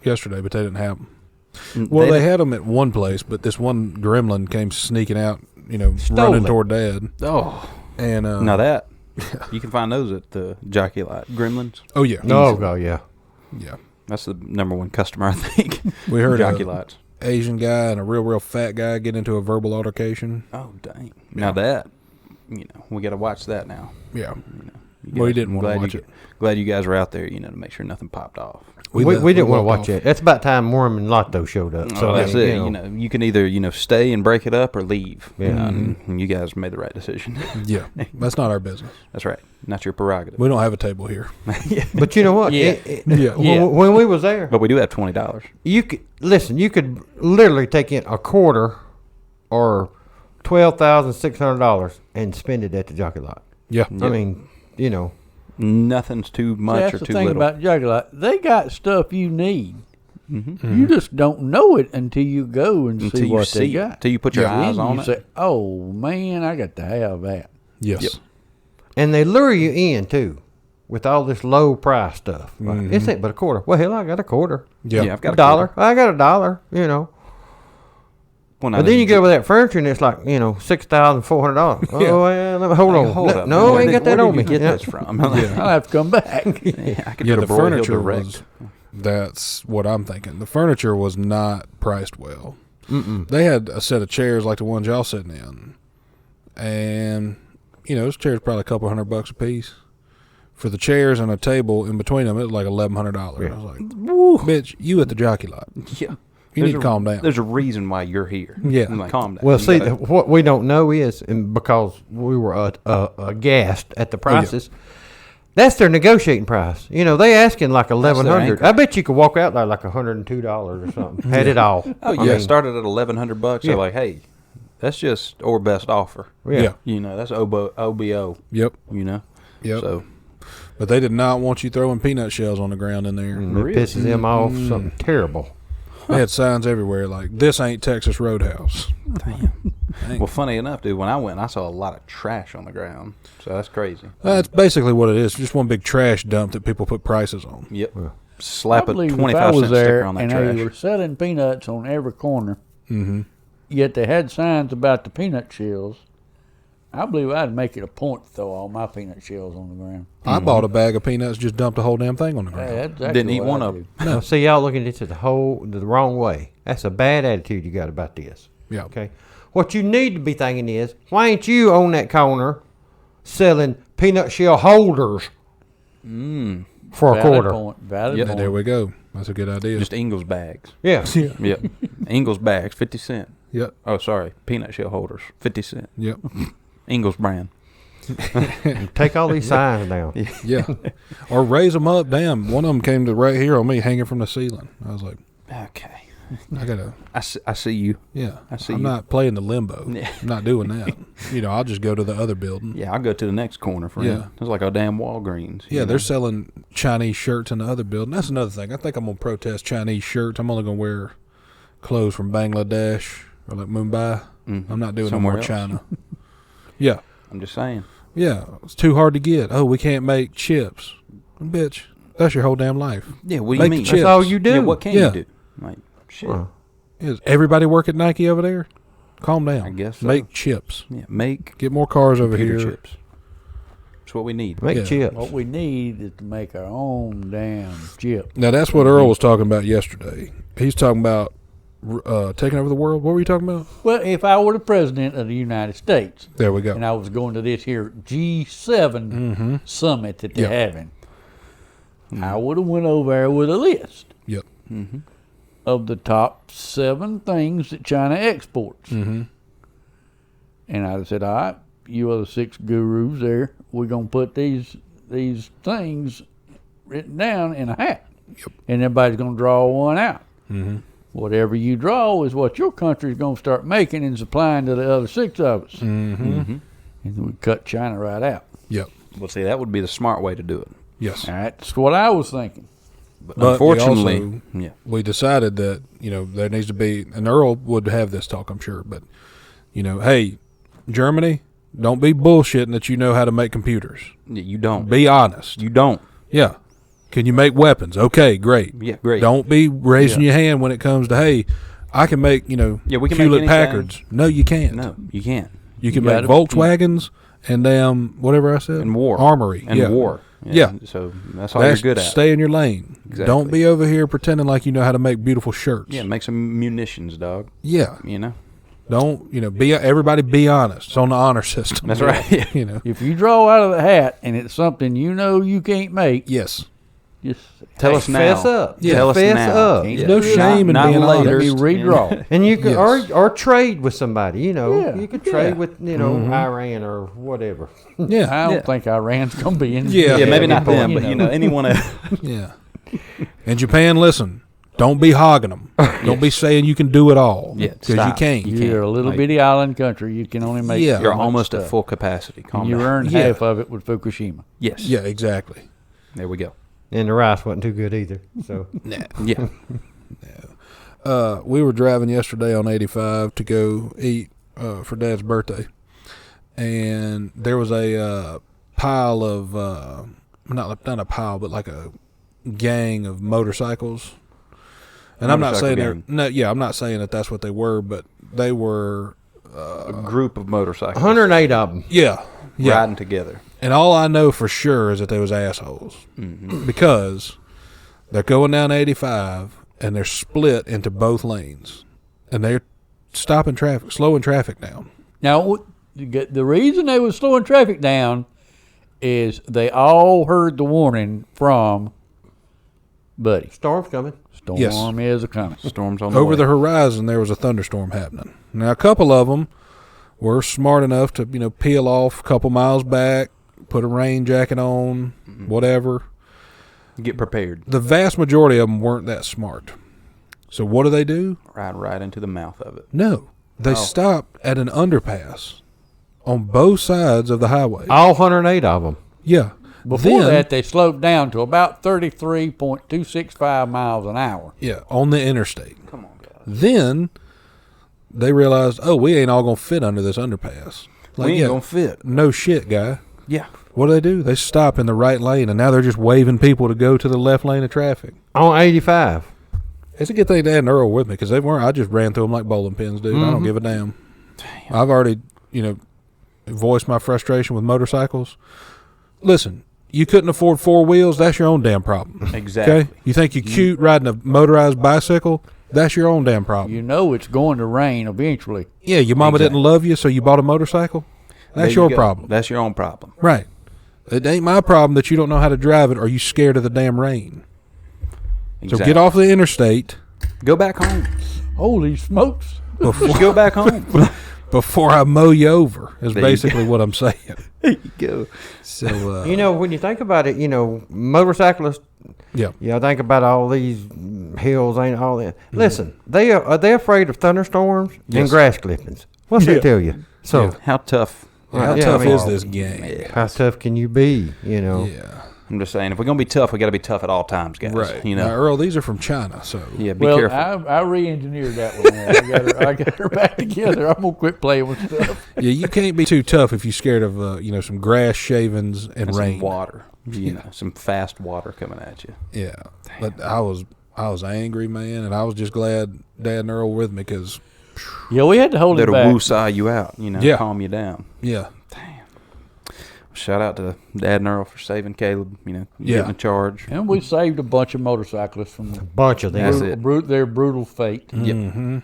yesterday, but they didn't have them. Well, they had them at one place, but this one gremlin came sneaking out, running it. toward Dad. Oh, And now that you can find those at the jockey lot. Gremlins. oh yeah, Oh god, yeah. yeah. That's the number one customer, I think. We heard jockey a lots. Asian guy and a real fat guy get into a verbal altercation. Oh dang! Now that we got to watch that now. Yeah. You Well, he guys- didn't want to glad watch you- it. Glad you guys were out there, to make sure nothing popped off. We left- didn't want to walked watch off. it. That's about time Worm and Lotto showed up. So that's I it. mean, You can either stay and break it up or leave. Yeah. And you guys made the right decision. Yeah, that's not our business. That's right. Not your prerogative. We don't have a table here. But you know what? Yeah. Yeah. When we was there, But we do have $20. you could listen. You could literally take in a quarter or $12,600 and spend it at the jockey lot. Yeah, I mean, Nothing's too much That's or the too thing little. about Jockey Lot. They got stuff you need. Mm-hmm. You just don't know it until you go and Until see you what see they it. got. Until you put your Then eyes on you it. say, "Oh man, I got to have that." yes. Yep. and they lure you in too with all this low price stuff. Like, It's ain't but a quarter. Well, hell, I got a quarter. Yeah. Yeah, I've got A dollar. I got a dollar. Well, now But then this- you go with that furniture and it's like $6,400. Yeah. Oh, well, let me, hold on. Hold up. No, Where I ain't did- got that where on did me. you get Yeah. this from? I'll have to come back. Yeah, I could Yeah, go to the Broad Hill furniture Direct. was. That's what I'm thinking. The furniture was not priced well. They had a set of chairs like the ones y'all sitting in, and those chairs probably a couple $100 a piece. For the chairs and a table in between them, it was like $1,100. Yeah. I was like, "Woo, bitch, you at the jockey lot? Yeah. You need to calm down." There's a reason why you're here. Yeah. Like, calm down. Well, You see, gotta- what we don't know is, and because we were aghast at the prices, that's their negotiating price. They asking like $1,100. anchor. I bet you could walk out there like $102 or something. Had it all. oh yeah, it started at $1,100. Yeah. They're like, hey, that's just or best offer. Yeah. That's OBO. Yep. Yep. So But they did not want you throwing peanut shells on the ground in there. And it pisses them off something terrible. They had signs everywhere like, "This ain't Texas Roadhouse." damn. Dang. Well, funny enough, dude, when I went, I saw a lot of trash on the ground. So that's crazy. That's basically what it is. Just one big trash dump that people put prices on. Yep. Yeah. Slap I a believe if 25 I was cent there sticker on that and trash. they were selling peanuts on every corner, Mm-hmm. yet they had signs about the peanut shells. I believe I'd make it a point to throw all my peanut shells on the ground. I bought a bag of peanuts, just dumped the whole damn thing on the Hey, ground. that's exactly Didn't eat what one I of do. them. Now, see, y'all looking at it the wrong way. That's a bad attitude you got about this. Yeah. Okay. What you need to be thinking is, why ain't you on that corner selling peanut shell holders for a Valid quarter? point. Valid Yep. point. There we go. That's a good idea. Just Ingles bags. Yeah. yeah. Yep. Ingles bags, 50 cent. Yep. Oh, sorry. Peanut shell holders, 50 cent. Yep. Ingles brand. Take all these signs down. Yeah. Or raise them up. Damn. One of them came to right here on me, hanging from the ceiling. I was like, Okay. I gotta. I see you. Yeah. I see I'm you. not playing the limbo. Yeah. I'm not doing that. I'll just go to the other building. Yeah, I'll go to the next corner, friend. Yeah. It's like a damn Walgreens. Yeah, you they're know? selling Chinese shirts in the other building. That's another thing. I think I'm gonna protest Chinese shirts. I'm only gonna wear clothes from Bangladesh or like Mumbai. Mhm. I'm not doing Somewhere no more else. China. Yeah, I'm just saying. yeah. It's too hard to get. Oh, we can't make chips, bitch. That's your whole damn life. Yeah, what do Make you the mean? chips. That's all you do. Yeah, what can Yeah. you do? Like, shit. Well, Is everybody work at Nike over there? Calm down. I guess so. Make chips. Yeah, make Get more cars over computer here. chips. That's what we need. make Yeah. chips. What we need is to make our own damn chip. Now that's what Earl was talking about yesterday. He's talking about taking over the world. What were you talking about? Well, if I were the president of the United States, There we go. and I was going to this here G7 summit that they're having, I would have went over there with a list Yep. of the top 7 things that China exports. And I'd have said, all right, you are the 6 gurus there. We're going to put these things written down in a hat. Yep. And everybody's going to draw one out. Whatever you draw is what your country's going to start making and supplying to the other 6 of us. And we cut China right out. Yep. Well, see, that would be the smart way to do it. Yes. That's what I was thinking. But But unfortunately, we decided that, there needs to be, and Earl would have this talk, I'm sure, but, hey, Germany, don't be bullshitting that you know how to make computers. you don't. Be honest. You don't. Yeah. Can you make weapons? Okay, great. Yeah, great. Don't be raising your hand when it comes to, hey, I can make, we can make Hewlett anything. Packards. No, you can't. No, you can't. You can You make gotta- Volkswagens and damn, whatever I said. And war. Armory. And yeah. war. Yeah. So that's all you're good at. Stay in your lane. Exactly. Don't be over here pretending like you know how to make beautiful shirts. Yeah, make some munitions, dog. Yeah. Don't, everybody be honest. It's on the honor system. That's right. If you draw out of the hat and it's something you can't make, Yes. just Tell us now. Fess up. Yeah. Tell us Fess now. up. Ain't There's no shame in Not being later. let me honest. redraw. And you could Yes. or trade with somebody, Yeah. You could trade Yeah. with, Iran or whatever. Yeah. I don't Yeah. think Iran's going to be in. Yeah. Yeah, maybe not but, them, but anyone else. Yeah. And Japan, listen, don't be hogging them. Don't be saying you can do it all. Yeah, Because you stop. can't. You're a little Like- bitty island country. You can only make Yeah. so You're much almost at stuff. full capacity. Calm And you down. earned Yeah. half of it with Fukushima. Yes. Yeah, exactly. There we go. And the rice wasn't too good either. So Yeah. We were driving yesterday on 85 to go eat for Dad's birthday. And there was a pile of, not a pile, but like a gang of motorcycles. And I'm not Motorcycle saying gang. I'm not saying that that's what they were, but they were, A group of motorcycles 108 of them. yeah. riding together. And all I know for sure is that they was assholes because they're going down 85 and they're split into both lanes, and they're stopping traffic, slowing traffic down. Now, the reason they was slowing traffic down is they all heard the warning from Buddy. Storm's coming. Storm Yes. is a coming. Storms on the Over way. the horizon, there was a thunderstorm happening. Now, a couple of them were smart enough to, peel off a couple miles back, put a rain jacket on, whatever. Get prepared. The vast majority of them weren't that smart. So what do? Ride right into the mouth of it. No. They stopped at an underpass on both sides of the highway. All 108 of them. Yeah. Before Then- that, they slowed down to about 33.265 miles an hour. Yeah, on the interstate. Come on, guys. Then they realized, we ain't all going to fit under this underpass. Like, We ain't gonna fit. No shit, guy. Yeah. What do? They stop in the right lane, and now they're just waving people to go to the left lane of traffic. On 85. It's a good thing Dad and Earl were with me, because they weren't. I just ran through them like bowling pins, dude. I don't give a damn. I've already, voiced my frustration with motorcycles. Listen, you couldn't afford 4 wheels, that's your own damn problem. Exactly. Okay? You think you're cute riding a motorized bicycle? That's your own damn problem. You know it's going to rain eventually. Yeah, your mama didn't love you, so you bought a motorcycle? That's There your you go. problem. That's your own problem. Right. It ain't my problem that you don't know how to drive it or you scared of the damn rain. Exactly. So get off the interstate Go back home. Holy smokes. Just go back home. before I mow you over, is There you basically what I'm saying. There you go. So, When you think about it, motorcyclists, yeah. think about all these hills, ain't all that. Listen, are they afraid of thunderstorms and Yes. grass clippings? What's Yeah. that tell you? So, Yeah. How tough? How Yeah, tough I mean- is this gang? how tough can you be? Yeah. I'm just saying, if we're gonna be tough, we got to be tough at all times, guys. Right. You know. Now, Earl, these are from China, so. Yeah. Be Well, careful. I re-engineered that one. Man. I got her back together. I'm going to quit playing with stuff. Yeah, you can't be too tough if you're scared of, some grass shavings and And rain. some water. Some fast water coming at you. Yeah. But I was angry, man, and I was just glad Dad and Earl were with me because, Yeah, we had to hold it That'll back. woo-saw you out. Yeah. Calm you down. yeah. shout out to Dad and Earl for saving Caleb. Getting a charge. And we saved a bunch of motorcyclists from A bunch of them. That's it. their brutal fate. Mm-hmm.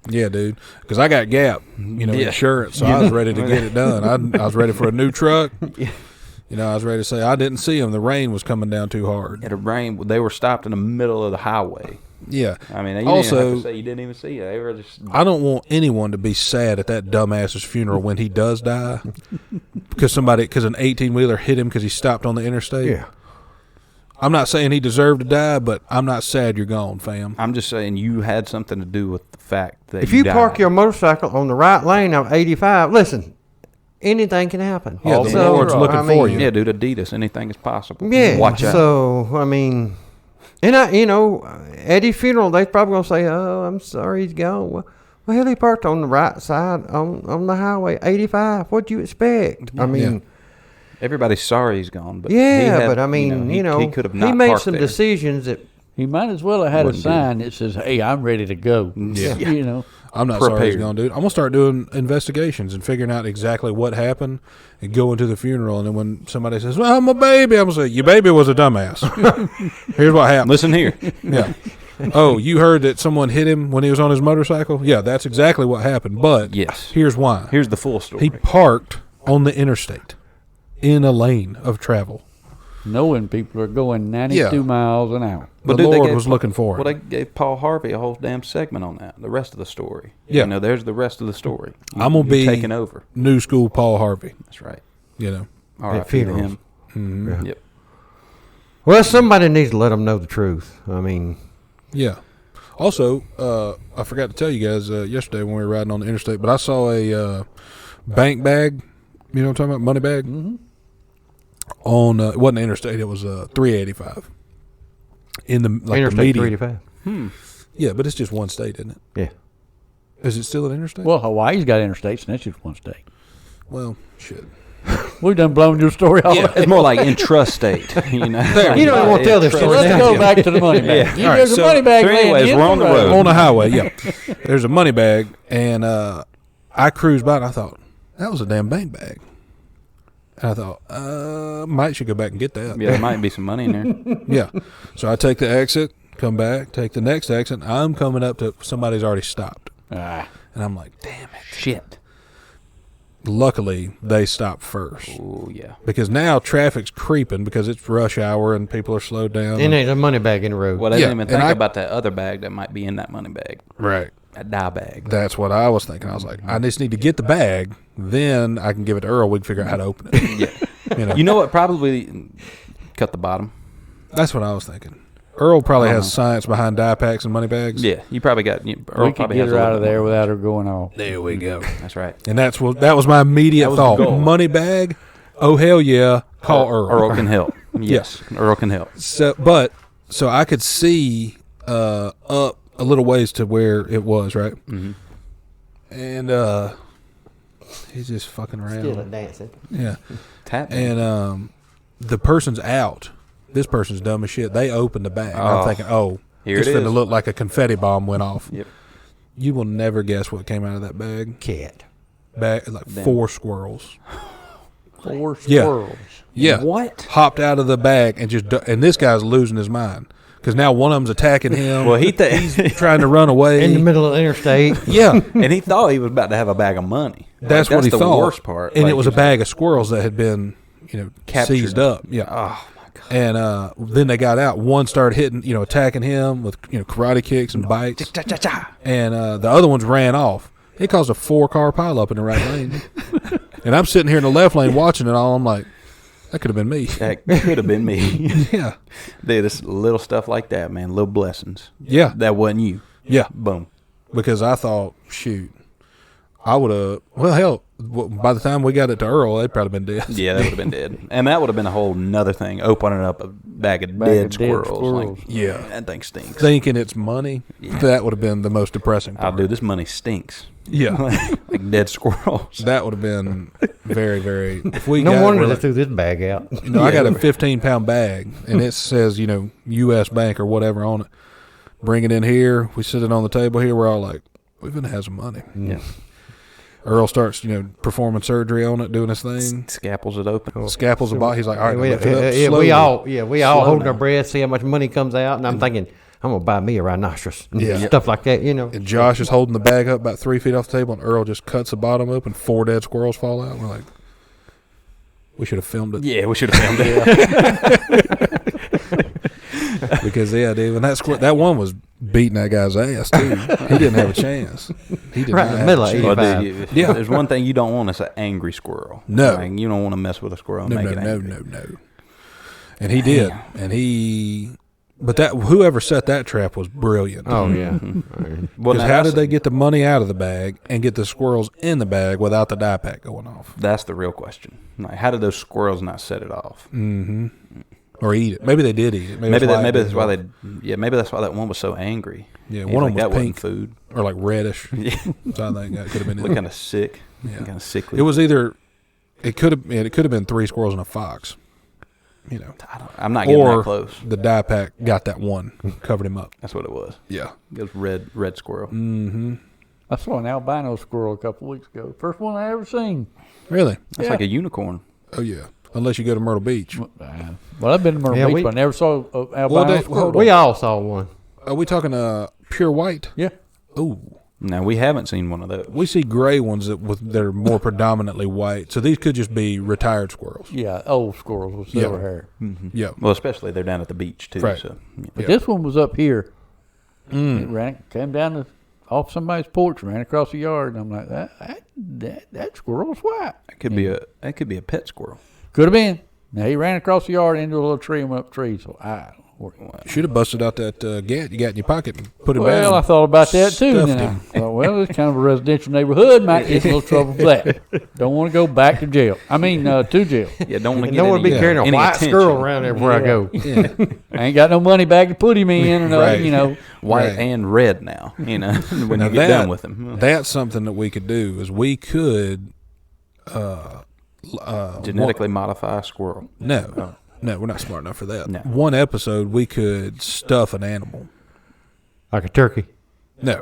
Yeah, dude. Because I got Gap, insurance, so I was ready to get it done. I was ready for a new truck. I was ready to say I didn't see them. The rain was coming down too hard. It rained. They were stopped in the middle of the highway. Yeah. I mean, you also, didn't have to say you didn't even see it. They were just. I don't want anyone to be sad at that dumbass's funeral when he does die because an 18-wheeler hit him because he stopped on the interstate. Yeah. I'm not saying he deserved to die, but I'm not sad you're gone, fam. I'm just saying you had something to do with the fact that If you died. park your motorcycle on the right lane of 85, listen, anything can happen. Yeah, the Lord's looking for you. Yeah, dude, Adidas, anything is possible. Yeah. Watch out. So, I mean, and at his funeral, they probably going to say, oh, I'm sorry he's gone. Well, hell, he parked on the right side on the highway, 85. What'd you expect? I mean, everybody's sorry he's gone, but but I mean, he could have not he made parked some there. decisions that He might as well have had a Wouldn't sign that says, "Hey, I'm ready to go." Yeah. I'm not sorry he's gone, dude. I'm going to start doing investigations and figuring out exactly what happened and going to the funeral. And then when somebody says, well, I'm a baby, I'm going to say, your baby was a dumbass. Here's what happened. Listen here. Yeah. Oh, you heard that someone hit him when he was on his motorcycle? Yeah, that's exactly what happened. But Yes. here's why. Here's the full story. He parked on the interstate in a lane of travel. Knowing people are going 92 miles an hour. But dude, the they Lord gave was looking for Well, him. they gave Paul Harvey a whole damn segment on that. The rest of the story. Yeah. There's the rest of the story. I'm going to be taking over. new school Paul Harvey, That's right. All At funerals. him. Yeah. Yep. well, somebody needs to let them know the truth. I mean, Yeah. Also, I forgot to tell you guys yesterday when we were riding on the interstate, but I saw a bank bag, you know what I'm talking about, money bag, on, it wasn't the interstate, it was 385. In the, like Interstate the median. 385. Yeah, but it's just one state, isn't it? Yeah. Is it still an interstate? Well, Hawaii's got interstates, and that's just one state. Well, shit. We've done blown your story all Yeah, day. it's more like intrastate. You don't want to tell this story Let's now. go back to the money bag. Yeah. There's so- a money bag. so anyways, laying we're in on the road. On the highway, yeah. There's a money bag, and I cruised by, and I thought, that was a damn bank bag. And I thought, might should go back and get that. Yeah, there might be some money in there. Yeah. So I take the exit, come back, take the next exit. I'm coming up to somebody's already stopped. Ah, And I'm like, damn it. Shit. Luckily, they stopped first. Oh, yeah. Because now traffic's creeping because it's rush hour and people are slowed down. And there's a money bag in the road. Well, they Yeah, didn't even and think I- about that other bag that might be in that money bag. Right. That dye bag. That's what I was thinking. I was like, I just need to get the bag, then I can give it to Earl. We can figure out how to open it. Yeah. You know what? Probably cut the bottom. That's what I was thinking. Earl probably has science behind dye packs and money bags. Yeah, you probably got. Earl we could probably get has her a out little of bit there more. without her going off. There we go. That's right. And that was my immediate was the thought. goal. Money bag. Oh hell yeah! Call Earl. Earl can help. Yes, Earl can help. So I could see up a little ways to where it was, right? Mm-hmm. And he's just fucking around. Still dancing. Yeah. Tap. And the person's out. This person's dumb as shit. They opened the bag. I'm thinking, Here it's it going to is. look like a confetti bomb went off. Yep. You will never guess what came out of that bag. Cat. Like Damn. 4 squirrels. 4 Yeah. squirrels. Yeah. What? Hopped out of the bag and this guy's losing his mind because now one of them's attacking him. Well, he's trying to run away. In the middle of the interstate. Yeah. and he thought he was about to have a bag of money. That's what he the thought. worst part. And Like, it was a bag of squirrels that had been, Captured. seized up. Yeah. Oh my god. And then they got out. One started hitting, attacking him with, karate kicks and bites. And the other ones ran off. It caused a 4-car pileup in the right lane. And I'm sitting here in the left lane watching it all. I'm like, that could have been me. That could have been me. Yeah. Dude, this little stuff like that, man. Little blessings. Yeah. That wasn't you. Yeah. Boom. Because I thought, shoot, I would have, well, hell, by the time we got it to Earl, they'd probably been dead. Yeah, they would have been dead. And that would have been a whole nother thing. Opening up a bag of dead squirrels. Like, Yeah. that thing stinks. Thinking it's money, that would have been the most depressing part. I'll do this. Money stinks. Yeah. Like dead squirrels. That would have been very, very. If we No got, wonder we're they threw this bag out. like, I got a 15-pound bag, and it says, U.S. Bank or whatever on it. Bring it in here. We sit it on the table here. We're all like, we're going to have some money. Yeah. Earl starts, performing surgery on it, doing his thing. Scalpels it open. Scalpels the body. He's like, all right, lift it up we slowly. we all holding our breath, see how much money comes out, and I'm thinking, I'm gonna buy me a rhinoceros, stuff like that, And Josh is holding the bag up about 3 feet off the table, and Earl just cuts the bottom open. 4 dead squirrels fall out. We're like, we should have filmed it. Yeah, we should have filmed it. Because dude, when that one was beating that guy's ass too. He didn't have a chance. He did Right not in the middle have of a 85. chance. Well, dude, Yeah. There's one thing you don't want is an angry squirrel. No. Like, you don't want to mess with a squirrel and make it angry. No. And he did. But whoever set that trap was brilliant. Oh yeah. Well, Because now how that's- did they get the money out of the bag and get the squirrels in the bag without the dye pack going off? That's the real question. Like, how did those squirrels not set it off? Mm-hmm. Or eat it. Maybe they did eat it. Maybe that's it why didn't they. Yeah, maybe that's why that one was so angry. Yeah, He's one like, of them that was pink. wasn't food. Or like reddish. Yeah, So I think that could have been look it. kind of sick. Yeah. Kind of sickly. It was either. It could have been 3 squirrels and a fox. I'm not getting Or that close. the dye pack got that one, covered him up. That's what it was. Yeah. It was red squirrel. Mm-hmm. I saw an albino squirrel a couple weeks ago. First one I ever seen. Really? That's like a unicorn. Oh yeah. Unless you go to Myrtle Beach. Well, I've been to Myrtle Yeah, Beach, but I never saw an albino Well, squirrel. hold We all saw one. Are we talking pure white? Yeah. Ooh. No, we haven't seen one of those. We see gray ones that are more predominantly white. So these could just be retired squirrels. Yeah, old squirrels with silver hair. Mm-hmm. Yeah. Well, especially they're down at the beach too. Right. So yeah. But this one was up here. It came down off somebody's porch, ran across the yard, and I'm like, that squirrel's white. That could be a pet squirrel. Could have been. Now he ran across the yard into a little tree and went up the tree. So Should have busted out that gat you got in your pocket and put it back. well, I thought about that too. Stuffed And then I him. thought, well, it's kind of a residential neighborhood. Might get in a little trouble for that. Don't want to go back to jail. I mean, to jail. Yeah, don't want to And get don't want to be carrying a any white attention. squirrel around everywhere I go. Yeah. I ain't got no money bag to put him in, or nothing, Right. White Right. and red now. When Now you get done with them. That's something that we could do is we could Genetically modify a squirrel. No, we're not smart enough for that. No. One episode we could stuff an animal. Like a turkey. No,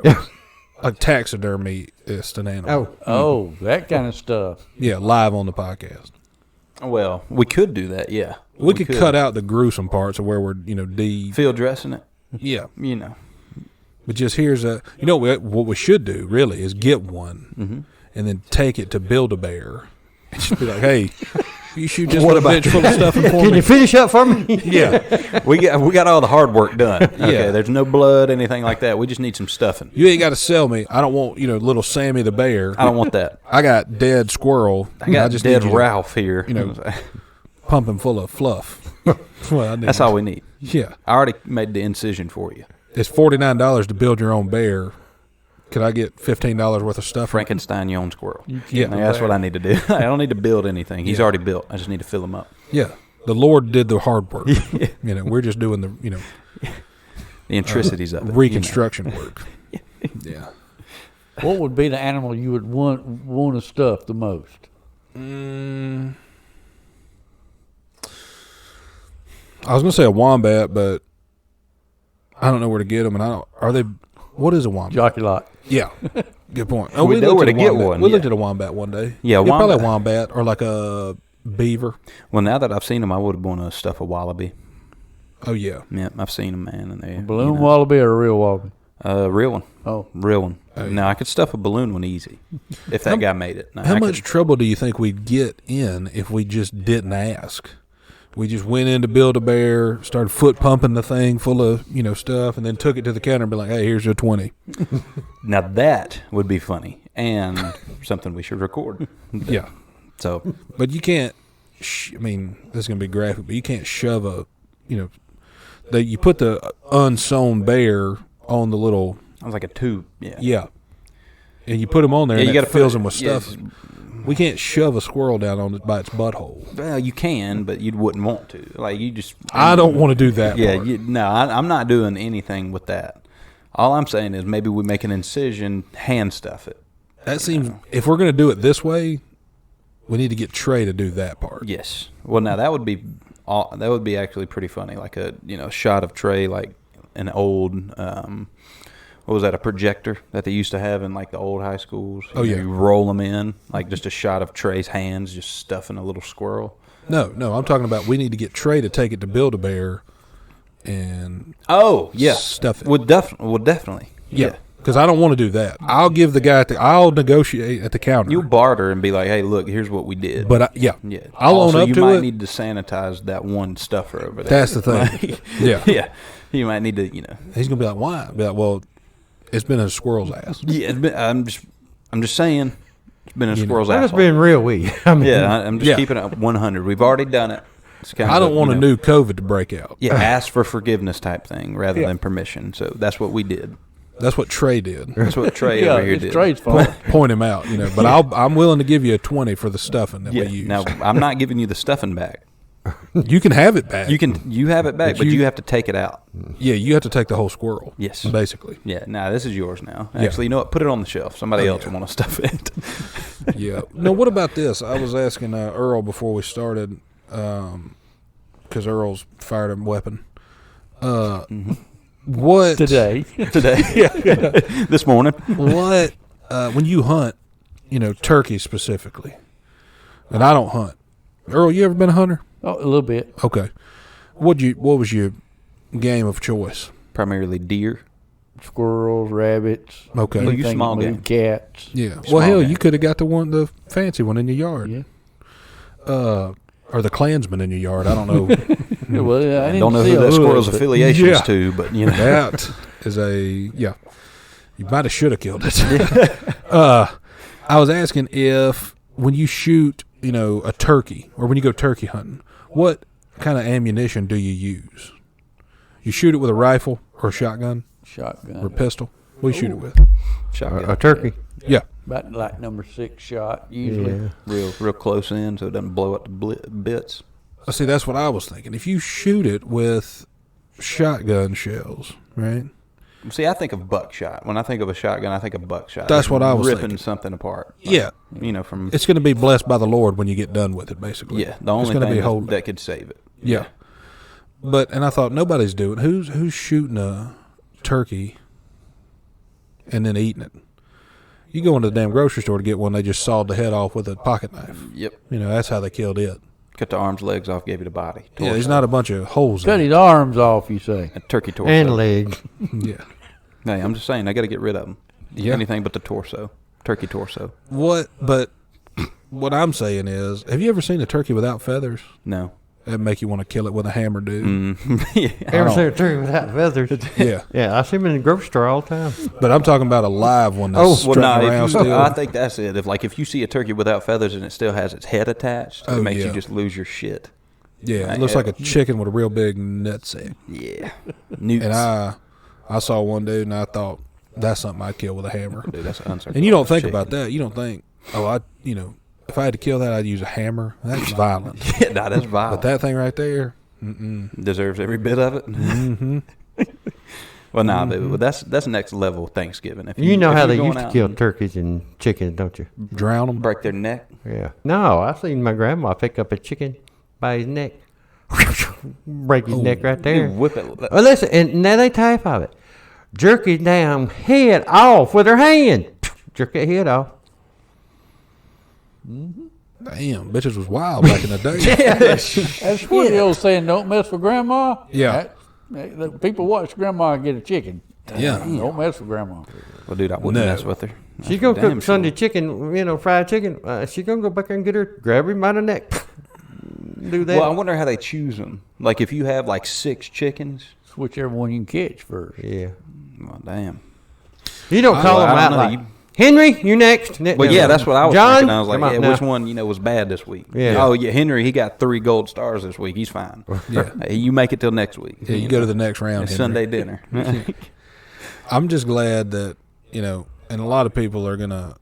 like taxidermy is an animal. Oh, that kind of stuff. Yeah, live on the podcast. Well, we could do that. Yeah, We could cut out the gruesome parts of where we're field dressing it. Yeah, but just here's what we should do really is get one and then take it to Build-A-Bear and just be like, hey. You shoot just a bench full of stuff for Can me. you finish up for me? Yeah, we got all the hard work done. Okay, there's no blood, anything like that. We just need some stuffing. you ain't got to sell me. I don't want little Sammy the bear. I don't want that. I got dead squirrel. I got just dead need you to Ralph here. pump him full of fluff. That's what I need. That's all we need. Yeah, I already made the incision for you. it's $49 to build your own bear. Could I get $15 worth of stuff? Frankenstein your own squirrel. Yeah. That's what I need to do. I don't need to build anything. He's already built. I just need to fill him up. Yeah, the Lord did the hard work. We're just doing the The intricacies of it. reconstruction work. Yeah. What would be the animal you would want to stuff the most? I was gonna say a wombat, but I don't know where to get them. And are they? What is a wombat? Jockey lot. Yeah, good point. We know looked where at to a get wombat. one, We yeah. looked at a wombat one day. Yeah, probably a wombat. wombat or like a beaver. Well, now that I've seen them, I would want to stuff a wallaby. Oh yeah, Yeah, I've seen them, man, and they Balloon wallaby or a real wallaby? real one. Oh. Real one. Oh, yeah. Now I could stuff a balloon one easy if that guy made it. Now, how I much could- trouble do you think we'd get in if we just didn't ask? We just went in to Build-A-Bear, started foot pumping the thing full of stuff, and then took it to the counter and be like, "Hey, here's your 20." Now that would be funny and something we should record. Yeah, So but you can't. I mean, this is gonna be graphic, but you can't shove you put the unsewn bear on the little I was like a tube. Yeah. and you put them on there, Yeah, and you that gotta fills put them it- with yeah, stuff. We can't shove a squirrel down on it by its butthole. Well, you can, but you wouldn't want to. Like you just. I don't want to do that. Yeah. part. I'm not doing anything with that. All I'm saying is maybe we make an incision, hand stuff it. That seems. If we're gonna do it this way, we need to get Trey to do that part. Yes. Well, now that would be actually pretty funny. Like a shot of Trey, like an old what was that, a projector that they used to have in like the old high schools? Oh, yeah. You roll them in, like just a shot of Trey's hands just stuffing a little squirrel. No, I'm talking about we need to get Trey to take it to Build-A-Bear and stuff it. Well, definitely. Yeah. Because I don't want to do that. I'll give the guy I'll negotiate at the counter. You barter and be like, "Hey, look, here's what we did." But yeah. I'll also, own up to it. You might need to sanitize that one stuffer over there. That's the thing. Yeah. You might need to, He's gonna be like, "Why?" I'll be like, "Well, it's been a squirrel's ass." Yeah, I'm just saying, it's been a squirrel's I'm ass. just being real with you. I mean, I'm just keeping it 100. We've already done it. It's kind I don't want a new COVID to break out. Yeah, ask for forgiveness type thing rather than permission. So that's what we did. That's what Trey did. That's what Trey over here it's did. Trey's fault. Point him out, But I'm willing to give you a 20 for the stuffing that we use. Now I'm not giving you the stuffing back. You can have it back. You have it back, but you have to take it out. Yeah, you have to take the whole squirrel. Yes, basically. Yeah. Now this is yours now. Actually, you know what? Put it on the shelf. Somebody else will want to stuff it. Yeah. No. What about this? I was asking Earl before we started, because Earl's fired a weapon. What Today. This morning. What when you hunt, turkey specifically, and I don't hunt. Earl, you ever been a hunter? Oh, a little bit. Okay. What was your game of choice? Primarily deer. Squirrels, rabbits. Okay. Well, you anything small that game. move, cats. Yeah. Small Well, hell, game. you could have got the fancy one in your yard. Yeah. Or the Klansman in your yard. I don't know. Well, I didn't Don't know see who a that hood, squirrel's but- affiliations to, but That is you might have should have killed it. I was asking if when you shoot, a turkey or when you go turkey hunting, what kind of ammunition do you use? You shoot it with a rifle or a shotgun Shotgun. or a pistol? What do you shoot it with? shotgun. a turkey. Yeah. About like number 6 shot, usually. Yeah. Real close in, so it doesn't blow up the bits. See, that's what I was thinking. If you shoot it with shotgun shells, right? See, I think of buckshot. When I think of a shotgun, I think of buckshot. That's what I was ripping thinking. something apart. Yeah. From It's going to be blessed by the Lord when you get done with it, basically. the only it's gonna thing be holy. that could save it. Yeah. And I thought nobody's doing it. Who's shooting a turkey and then eating it? You go into the damn grocery store to get one, they just sawed the head off with a pocket knife. Yep. That's how they killed it. Cut the arms, legs off, gave you the body. Yeah, Torso. there's not a bunch of holes Cut in his arms off, you say. A turkey torso. And legs. it. Yeah. Hey, I'm just saying, I got to get rid of them. Yeah. Anything but the torso. Turkey torso. But what I'm saying is, have you ever seen a turkey without feathers? No. That'd make you want to kill it with a hammer, dude. Yeah. Ever seen a turkey without feathers? Yeah. Yeah, I see them in the grocery store all the time. But I'm talking about a live one that's Well, strutting no, around still. I think that's it. If you see a turkey without feathers and it still has its head attached, it makes yeah. you just lose your shit. Yeah, it looks like a chicken with a real big nutsack. Yeah. Newts. And I saw one dude, and I thought, that's something I'd kill with a hammer. Dude, that's uncircumcised And you don't think chicken. about that. You don't think, if I had to kill that, I'd use a hammer. That's violent. Yeah, nah, that's vile. But that thing right there, deserves every bit of it. mm-hmm. Well, nah, but that's next level Thanksgiving. If You know if how you're they going used to out kill and turkeys and chickens, don't you? drown them. break their neck. Yeah. No, I seen my grandma pick up a chicken by his neck. Break his neck right You there. whip it. Well, listen, and now they type of it. Jerk his damn head off with her hand. Jerk that head off. Damn, bitches was wild back in the day. That's what the old saying, don't mess with grandma. Yeah. People watch grandma get a chicken. Yeah. Don't mess with grandma. Well, dude, I wouldn't No. mess with her. She's going to Damn cook sure. Sunday chicken, fried chicken. She's going to go back there and get her, grab him by the neck. Do that. Well, I wonder how they choose them. Like, if you have like 6 chickens. It's whichever one you can catch first. Yeah. Well, damn. You don't call Well, them I out don't know. like, Henry, you next. Well, yeah, that's what I was John, thinking. I was like, come on yeah, now. which one, was bad this week? Yeah. Oh, yeah, Henry, he got 3 gold stars this week. He's fine. Yeah. Hey, you make it till next week. Yeah, you go to the next round. It's Henry. Sunday dinner. I'm just glad that, and a lot of people are going to,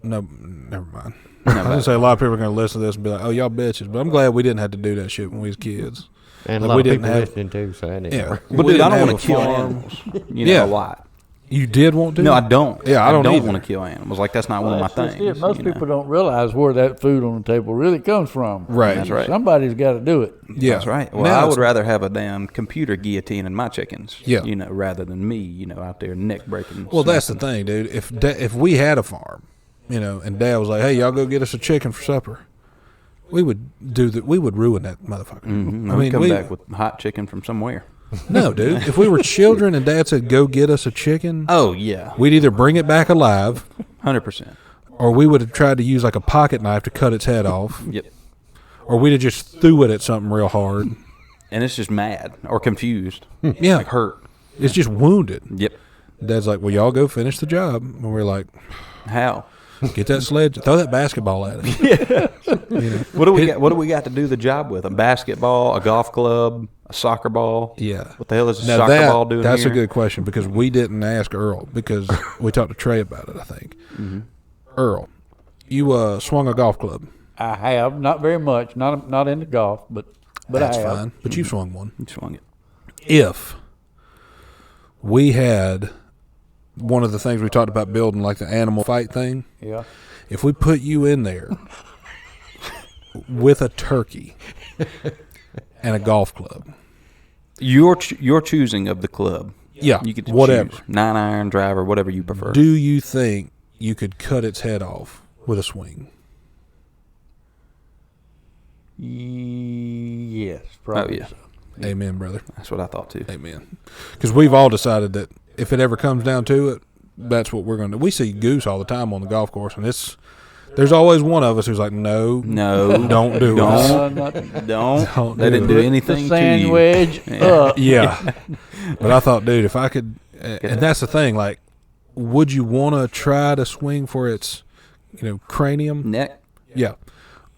no, never mind. I was going to say a lot of people are going to listen to this and be like, oh, y'all bitches. But I'm glad we didn't have to do that shit when we was kids. And Like, a lot we of didn't people have- listening too, so that ain't Yeah. work. But, We dude, I didn't don't have want a to kill farm. animals. Yeah. A lot. You did want to? No, I don't. Yeah, I don't either. want to kill animals. Like that's not one of my That's just things. it. Most people don't realize where that food on the table really comes from. Right. That's right. Somebody's got to do it. Yeah. That's right. Well, Now I it's- would rather have a damn computer guillotining my chickens. Yeah. Rather than me, out there neck breaking. Well, that's the thing, dude. If we had a farm, and Dad was like, "Hey, y'all go get us a chicken for supper," we would do that. We would ruin that motherfucker. Mm-hmm. I mean, come back with hot chicken from somewhere. no, dude. If we were children and Dad said, "Go get us a chicken," Oh yeah, we'd either bring it back alive, 100%. or we would have tried to use like a pocket knife to cut its head off, Yep. or we'd have just threw it at something real hard. And it's just mad or confused, Yeah, like hurt. it's just wounded. Yep. Dad's like, "Well, y'all go finish the job," and we're like, How? "Get that sledge, throw that basketball at it." What do we got? What do we got to do the job with? A basketball, a golf club, a soccer ball? Yeah. What the hell is a Now soccer ball doing that's here? a good question because we didn't ask Earl because we talked to Trey about it, I think. Mm-hmm. Earl, you swung a golf club. I have not very much, not into golf, but That's I have. fine. But you swung one. You swung it. If we had one of the things we talked about building, like the animal fight thing, Yeah. if we put you in there with a turkey and a golf club, Your choosing of the club. yeah, You get to whatever. choose. 9-iron, driver, whatever you prefer. Do you think you could cut its head off with a swing? Yes, probably. Oh, yeah. So. Amen, brother. That's what I thought too. Amen. Because we've all decided that if it ever comes down to it, that's what we're going to do. We see Goose all the time on the golf course, and there's always one of us who's like, no, don't do it. Don't. Don't They do didn't do it. anything The to sand you. wedge up. Yeah. But I thought, dude, if I could, and that's the thing, like, would you want to try to swing for its, cranium? Neck. Yeah.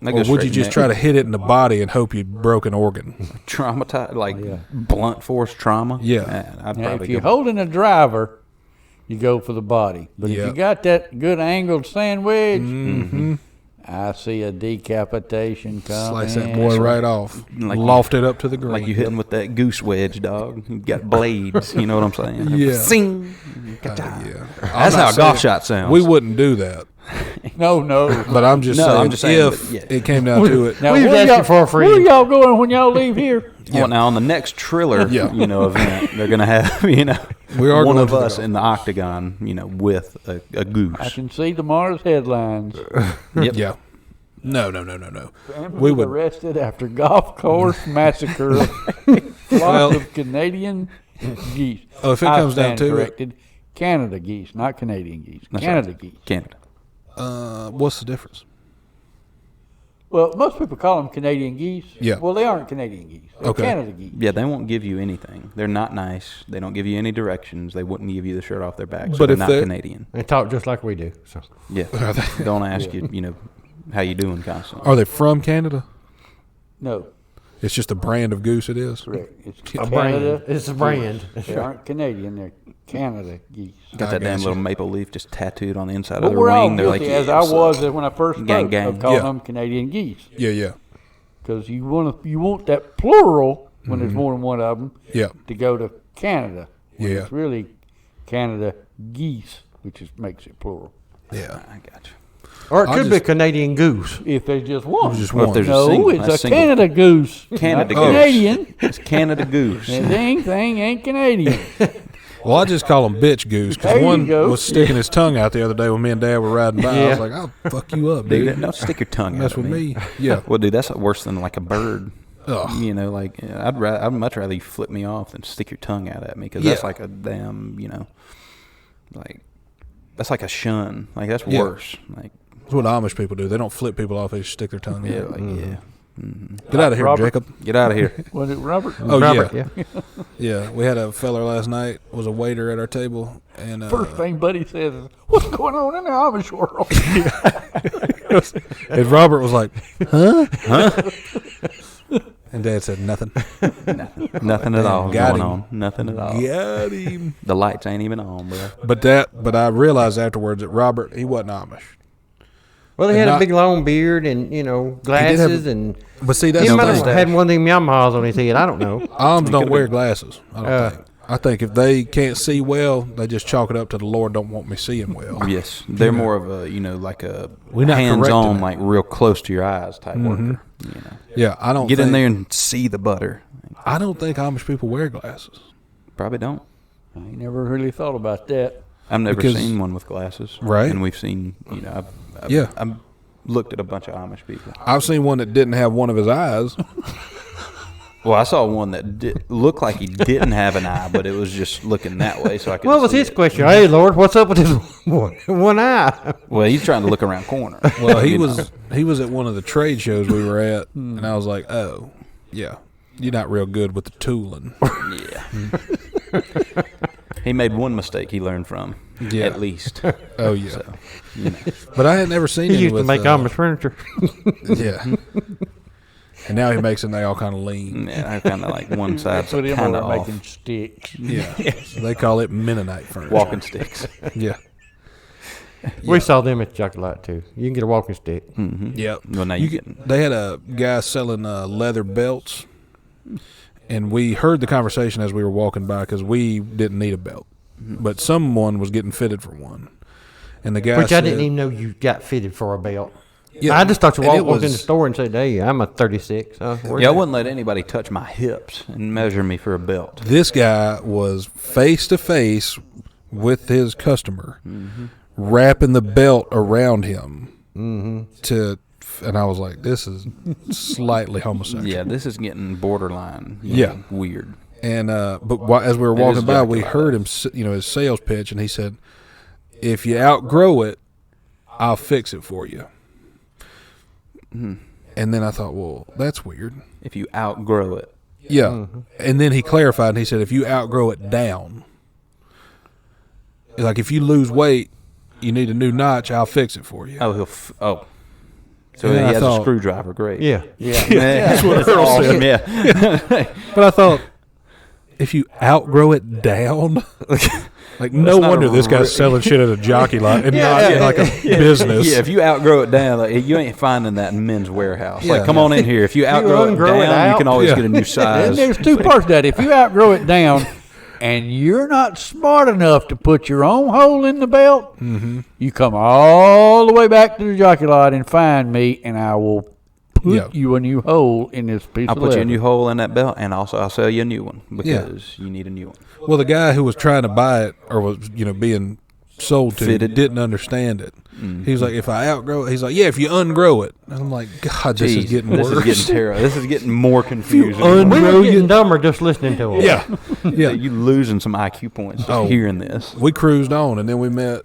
That Or goes would you straight just neck. try to hit it in the body and hope you broke an organ? Traumatized, like Yeah. blunt force trauma? Yeah. Man, I'd Now, if probably you're go. holding a driver, you go for the body. But if Yeah. you got that good angled sand wedge, Mm-hmm. I see a decapitation coming. Slice that boy right off. Like Loft it up to the ground. Like you hitting with that goose wedge, dog. You got blades. You know what I'm saying? Yeah. Sing. Yeah. That's how a golf shot sounds. We wouldn't do that. No. But I'm just No, saying, I'm just saying, if but yeah. it came down to it. Now, We was where asking y'all- for a friend. Where y'all going when y'all leave here? Well, now on the next Triller, Yeah. event, they're gonna have We are one going of to the us golf. in the octagon, with a I goose. can see tomorrow's headlines. Yep. Yeah. No. Family We would- arrested after golf course massacre of Well- flock of Canadian geese. Oh, if it I comes down stand to it- corrected. Canada geese, not Canadian geese. That's Canada right. geese. Canada. What's the difference? Well, most people call them Canadian geese. Yeah. Well, they aren't Canadian geese. They're Okay. Canada geese. Yeah, they won't give you anything. They're not nice. They don't give you any directions. They wouldn't give you the shirt off their back. So But they're if not they- Canadian. They talk just like we do. So Yeah. Don't ask you, how you doing constantly. Are they from Canada? No, It's just a brand of goose it is? correct. It's a Canada. brand. It's a brand. They aren't Canadian. They're Canada geese. Got I that damn gotcha. little maple leaf just tattooed on the inside But of their we're all wing. They're like, guilty, as yeah, I what's was up? when I first Gang, spoke, gang. of calling Yeah. them Canadian geese. Yeah. Because you want that plural when there's more than one of them Yeah. to go to Canada. When Yeah. It's really Canada geese, which makes it plural. Yeah. I got you. Or it I could be just- Canadian goose. If there's just one. Just Well, if one. there's No, single, it's that's a single. Canada goose. Canada not goose. Canadian. It's Canada goose. And dang thing ain't Canadian. Well, I just call them bitch goose There because you one go. was sticking his tongue out the other day when me and Dad were riding by. I Yeah. was like, I'll fuck you up, Dude, dude. don't stick your tongue Mess out with at me. Yeah. Well, dude, that's worse than like a bird. Ugh. I'd much rather you flip me off than stick your tongue out at me because that's Yeah. like a damn, like that's like a shun. Like that's Yeah. worse. Like That's what Amish people do. They don't flip people off. They just stick their tongue yeah, out. like yeah. Get out of here, Robert. Jacob. Get out of here. Was it Robert? Oh, Robert, yeah. Yeah. We had a feller last night, was a waiter at our table. And First thing Buddy says is, "What's going on in the Amish world?" and Robert was like, huh? And Dad said, nothing. Nothing at all Got going him. on. Nothing at all. Got him. The lights ain't even on, bro. But I realized afterwards that Robert, he wasn't Amish. Well, he And had not- a big long beard and glasses and. But see, that's He the might thing. have had one of them Yamahas on his head. I don't know. Ams don't wear glasses. I don't think. I think if they can't see well, they just chalk it up to the Lord don't want me seeing well. Yes, they're more of a like a We're not hands-on, correcting it. like real close to your eyes type worker. You know, Yeah, I don't get think, in there and see the butter. I don't think Amish people wear glasses. Probably don't. I ain't never really thought about that. I've never Because- seen one with glasses, Right. And we've seen, I've looked at a bunch of Amish people. I've seen one that didn't have one of his eyes. Well, I saw one that looked like he didn't have an eye, but it was just looking that way, so I could. What was his question? Hey, Lord, what's up with this one eye? Well, he's trying to look around corners. Well, he You know. was at one of the trade shows we were at, and I was like, oh, yeah, you're not real good with the tooling. Yeah. He made one mistake he learned from, Yeah. at least. Oh yeah, So, you know. but I had never seen He him used to with, make Amish furniture. Yeah, and now he makes it and they all kind of lean. Yeah, I kind of like one side That's what him kind over of off. making sticks. Yeah, so they call it Mennonite furniture. Walking sticks. Yeah, We saw them at the Jockey Lot too. You can get a walking stick. Mm-hmm. yep. Well, now you getting. They had a guy selling leather belts, and we heard the conversation as we were walking by because we didn't need a belt, but someone was getting fitted for one, and the guy Which said, I didn't even know you got fitted for a belt. Yeah, I just thought you and it walked in the was- store and said, "Hey, I'm a 36." Yeah, I wouldn't let anybody touch my hips and measure me for a belt. This guy was face to face with his customer, wrapping the belt around him and I was like, "This is slightly homosexual." Yeah, this is getting borderline. Yeah. Weird. And as we were It walking is by, Jockey we Lot. heard him, his sales pitch, and he said, "If you outgrow it, I'll fix it for you." And then I thought, well, that's weird. If you outgrow it. Yeah. And then he clarified, and he said, if you outgrow it down, like if you lose weight, you need a new notch, I'll fix it for you. Oh, So And he then I has thought- a screwdriver. Great. Yeah. Yeah. That's what Earl said. Yeah. But I thought, if you outgrow it down, like no not wonder a this guy's re- selling shit at a jockey lot and not in like a business. Yeah, if you outgrow it down, like, you ain't finding that in Men's Warehouse. Yeah. Like, come on in here. If you outgrow it ungrow it down, you out. can always Yeah. get a new And size. there's two parts to that. If you outgrow it down and you're not smart enough to put your own hole in the belt, you come all the way back to the jockey lot and find me, and I will put Yeah. you a new hole in this piece I'll of put you a leather. new hole in that belt, and also I'll sell you a new one because you need a new one. Well, the guy who was trying to buy it or was, being sold to Fitted. didn't understand it. He was like, if I outgrow it, he's like, yeah, if you ungrow it. And I'm like, God, this is Jeez, getting this worse. is getting terrible. This is getting more confusing. We Ungrow were getting you. dumber just listening to him. Yeah. Yeah. You losing some IQ points just Oh. hearing this. We cruised on, and then we met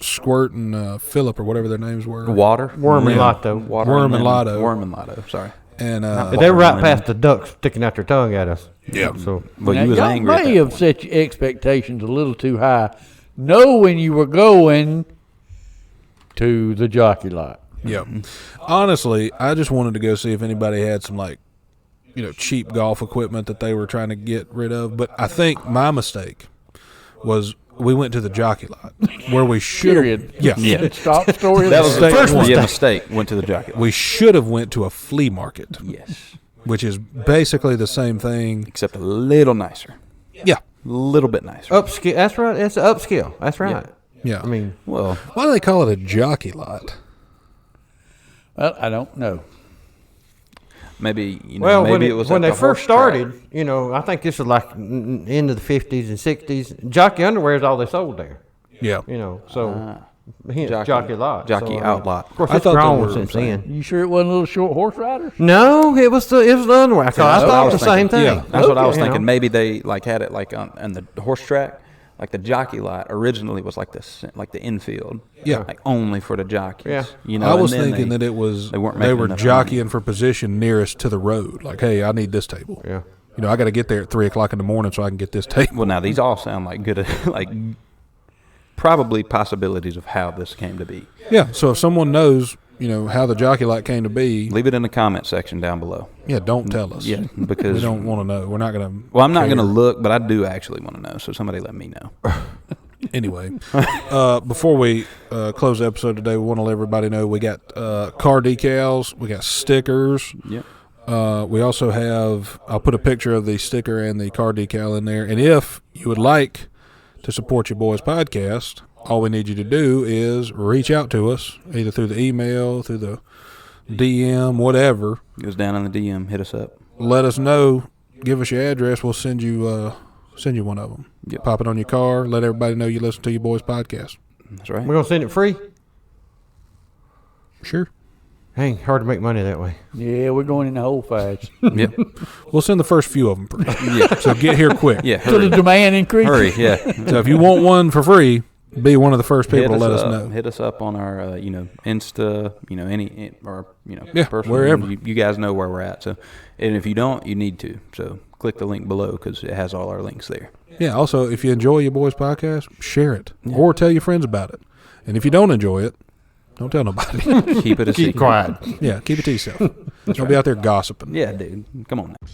Squirt and Phillip or whatever their names were. Water? Worm and Yeah. Lotto. Water Worm and lemon. Lotto. Worm and Lotto, sorry. And They were right past the ducks sticking out their tongue at us. Yeah. So Well, Now, you was y'all angry at may that have point. set your expectations a little too high. Know when you were going to the jockey lot. yeah. Honestly, I just wanted to go see if anybody had some cheap golf equipment that they were trying to get rid of. But I think my mistake was we went to the jockey lot where we should Period. have. Yeah. Yeah. Stop story. That was the Mistake first one. mistake. Went to the jockey. We should have went to a flea market, Yes. which is basically the same thing. Except a little nicer. Yeah. A little bit nicer. upskill. That's right. It's upskill. That's right. Yeah. I mean, Well, why do they call it a jockey lot? Well, I don't know. maybe, well, maybe when, it was when at they the first horse track. started, I think this was like end of the 50s and 60s. Jockey underwear is all they sold there. Yeah. So hence jockey lot. Jockey So, I mean, Outlot. Of course, I it's thought they grown were since the same. then. You sure it wasn't little short horse riders? No, it was the underwear. I thought what I it was was the same thinking. thing. Yeah. That's what I was Okay, thinking. Maybe they had it on the horse track, like the jockey lot. Originally was like the infield, Yeah. like only for the jockeys. Yeah. I and was then thinking they- that it was they weren't they making were enough jockeying for position nearest to the road. Like, hey, I need this table. Yeah. I got to get there at 3:00 in the morning so I can get this table. Well, now these all sound like good, like probably possibilities of how this came to be. Yeah. So if someone knows, how the jockey lot came to be, Leave it in the comment section down below. yeah, don't tell us. Yeah, We because don't want to know. We're not going to. well, I'm not going to look, but I do actually want to know. So somebody let me know. Anyway, before we close the episode today, we want to let everybody know we got car decals, we got stickers. Yep. We also have, I'll put a picture of the sticker and the car decal in there. And if you would like to support your boys' podcast, all we need you to do is reach out to us, either through the email, through the DM, whatever. Goes down in the DM. Hit us up. Let us know. Give us your address. We'll send you one of them. Yep. Pop it on your car. Let everybody know you listen to your boys' podcast. That's right. We're gonna send it free. Sure. Ain't hard to make money that way. Yeah, we're going in the hole fast. Yep. We'll send the first few of them free. Yeah. So get here quick. Yeah. So the Hurry. demand increases. Hurry. Yeah. So if you want one for free, be one of the first people to let us know. Hit us up on our, Insta, Yeah, personal, wherever. You guys know where we're at. So, and if you don't, you need to. So click the link below because it has all our links there. Yeah. Also, if you enjoy your boys' podcast, share it or tell your friends about it. And if you don't enjoy it, don't tell nobody. Keep it a secret. Keep quiet. Yeah, keep it to yourself. Don't be out there gossiping. Yeah, dude. Come on now.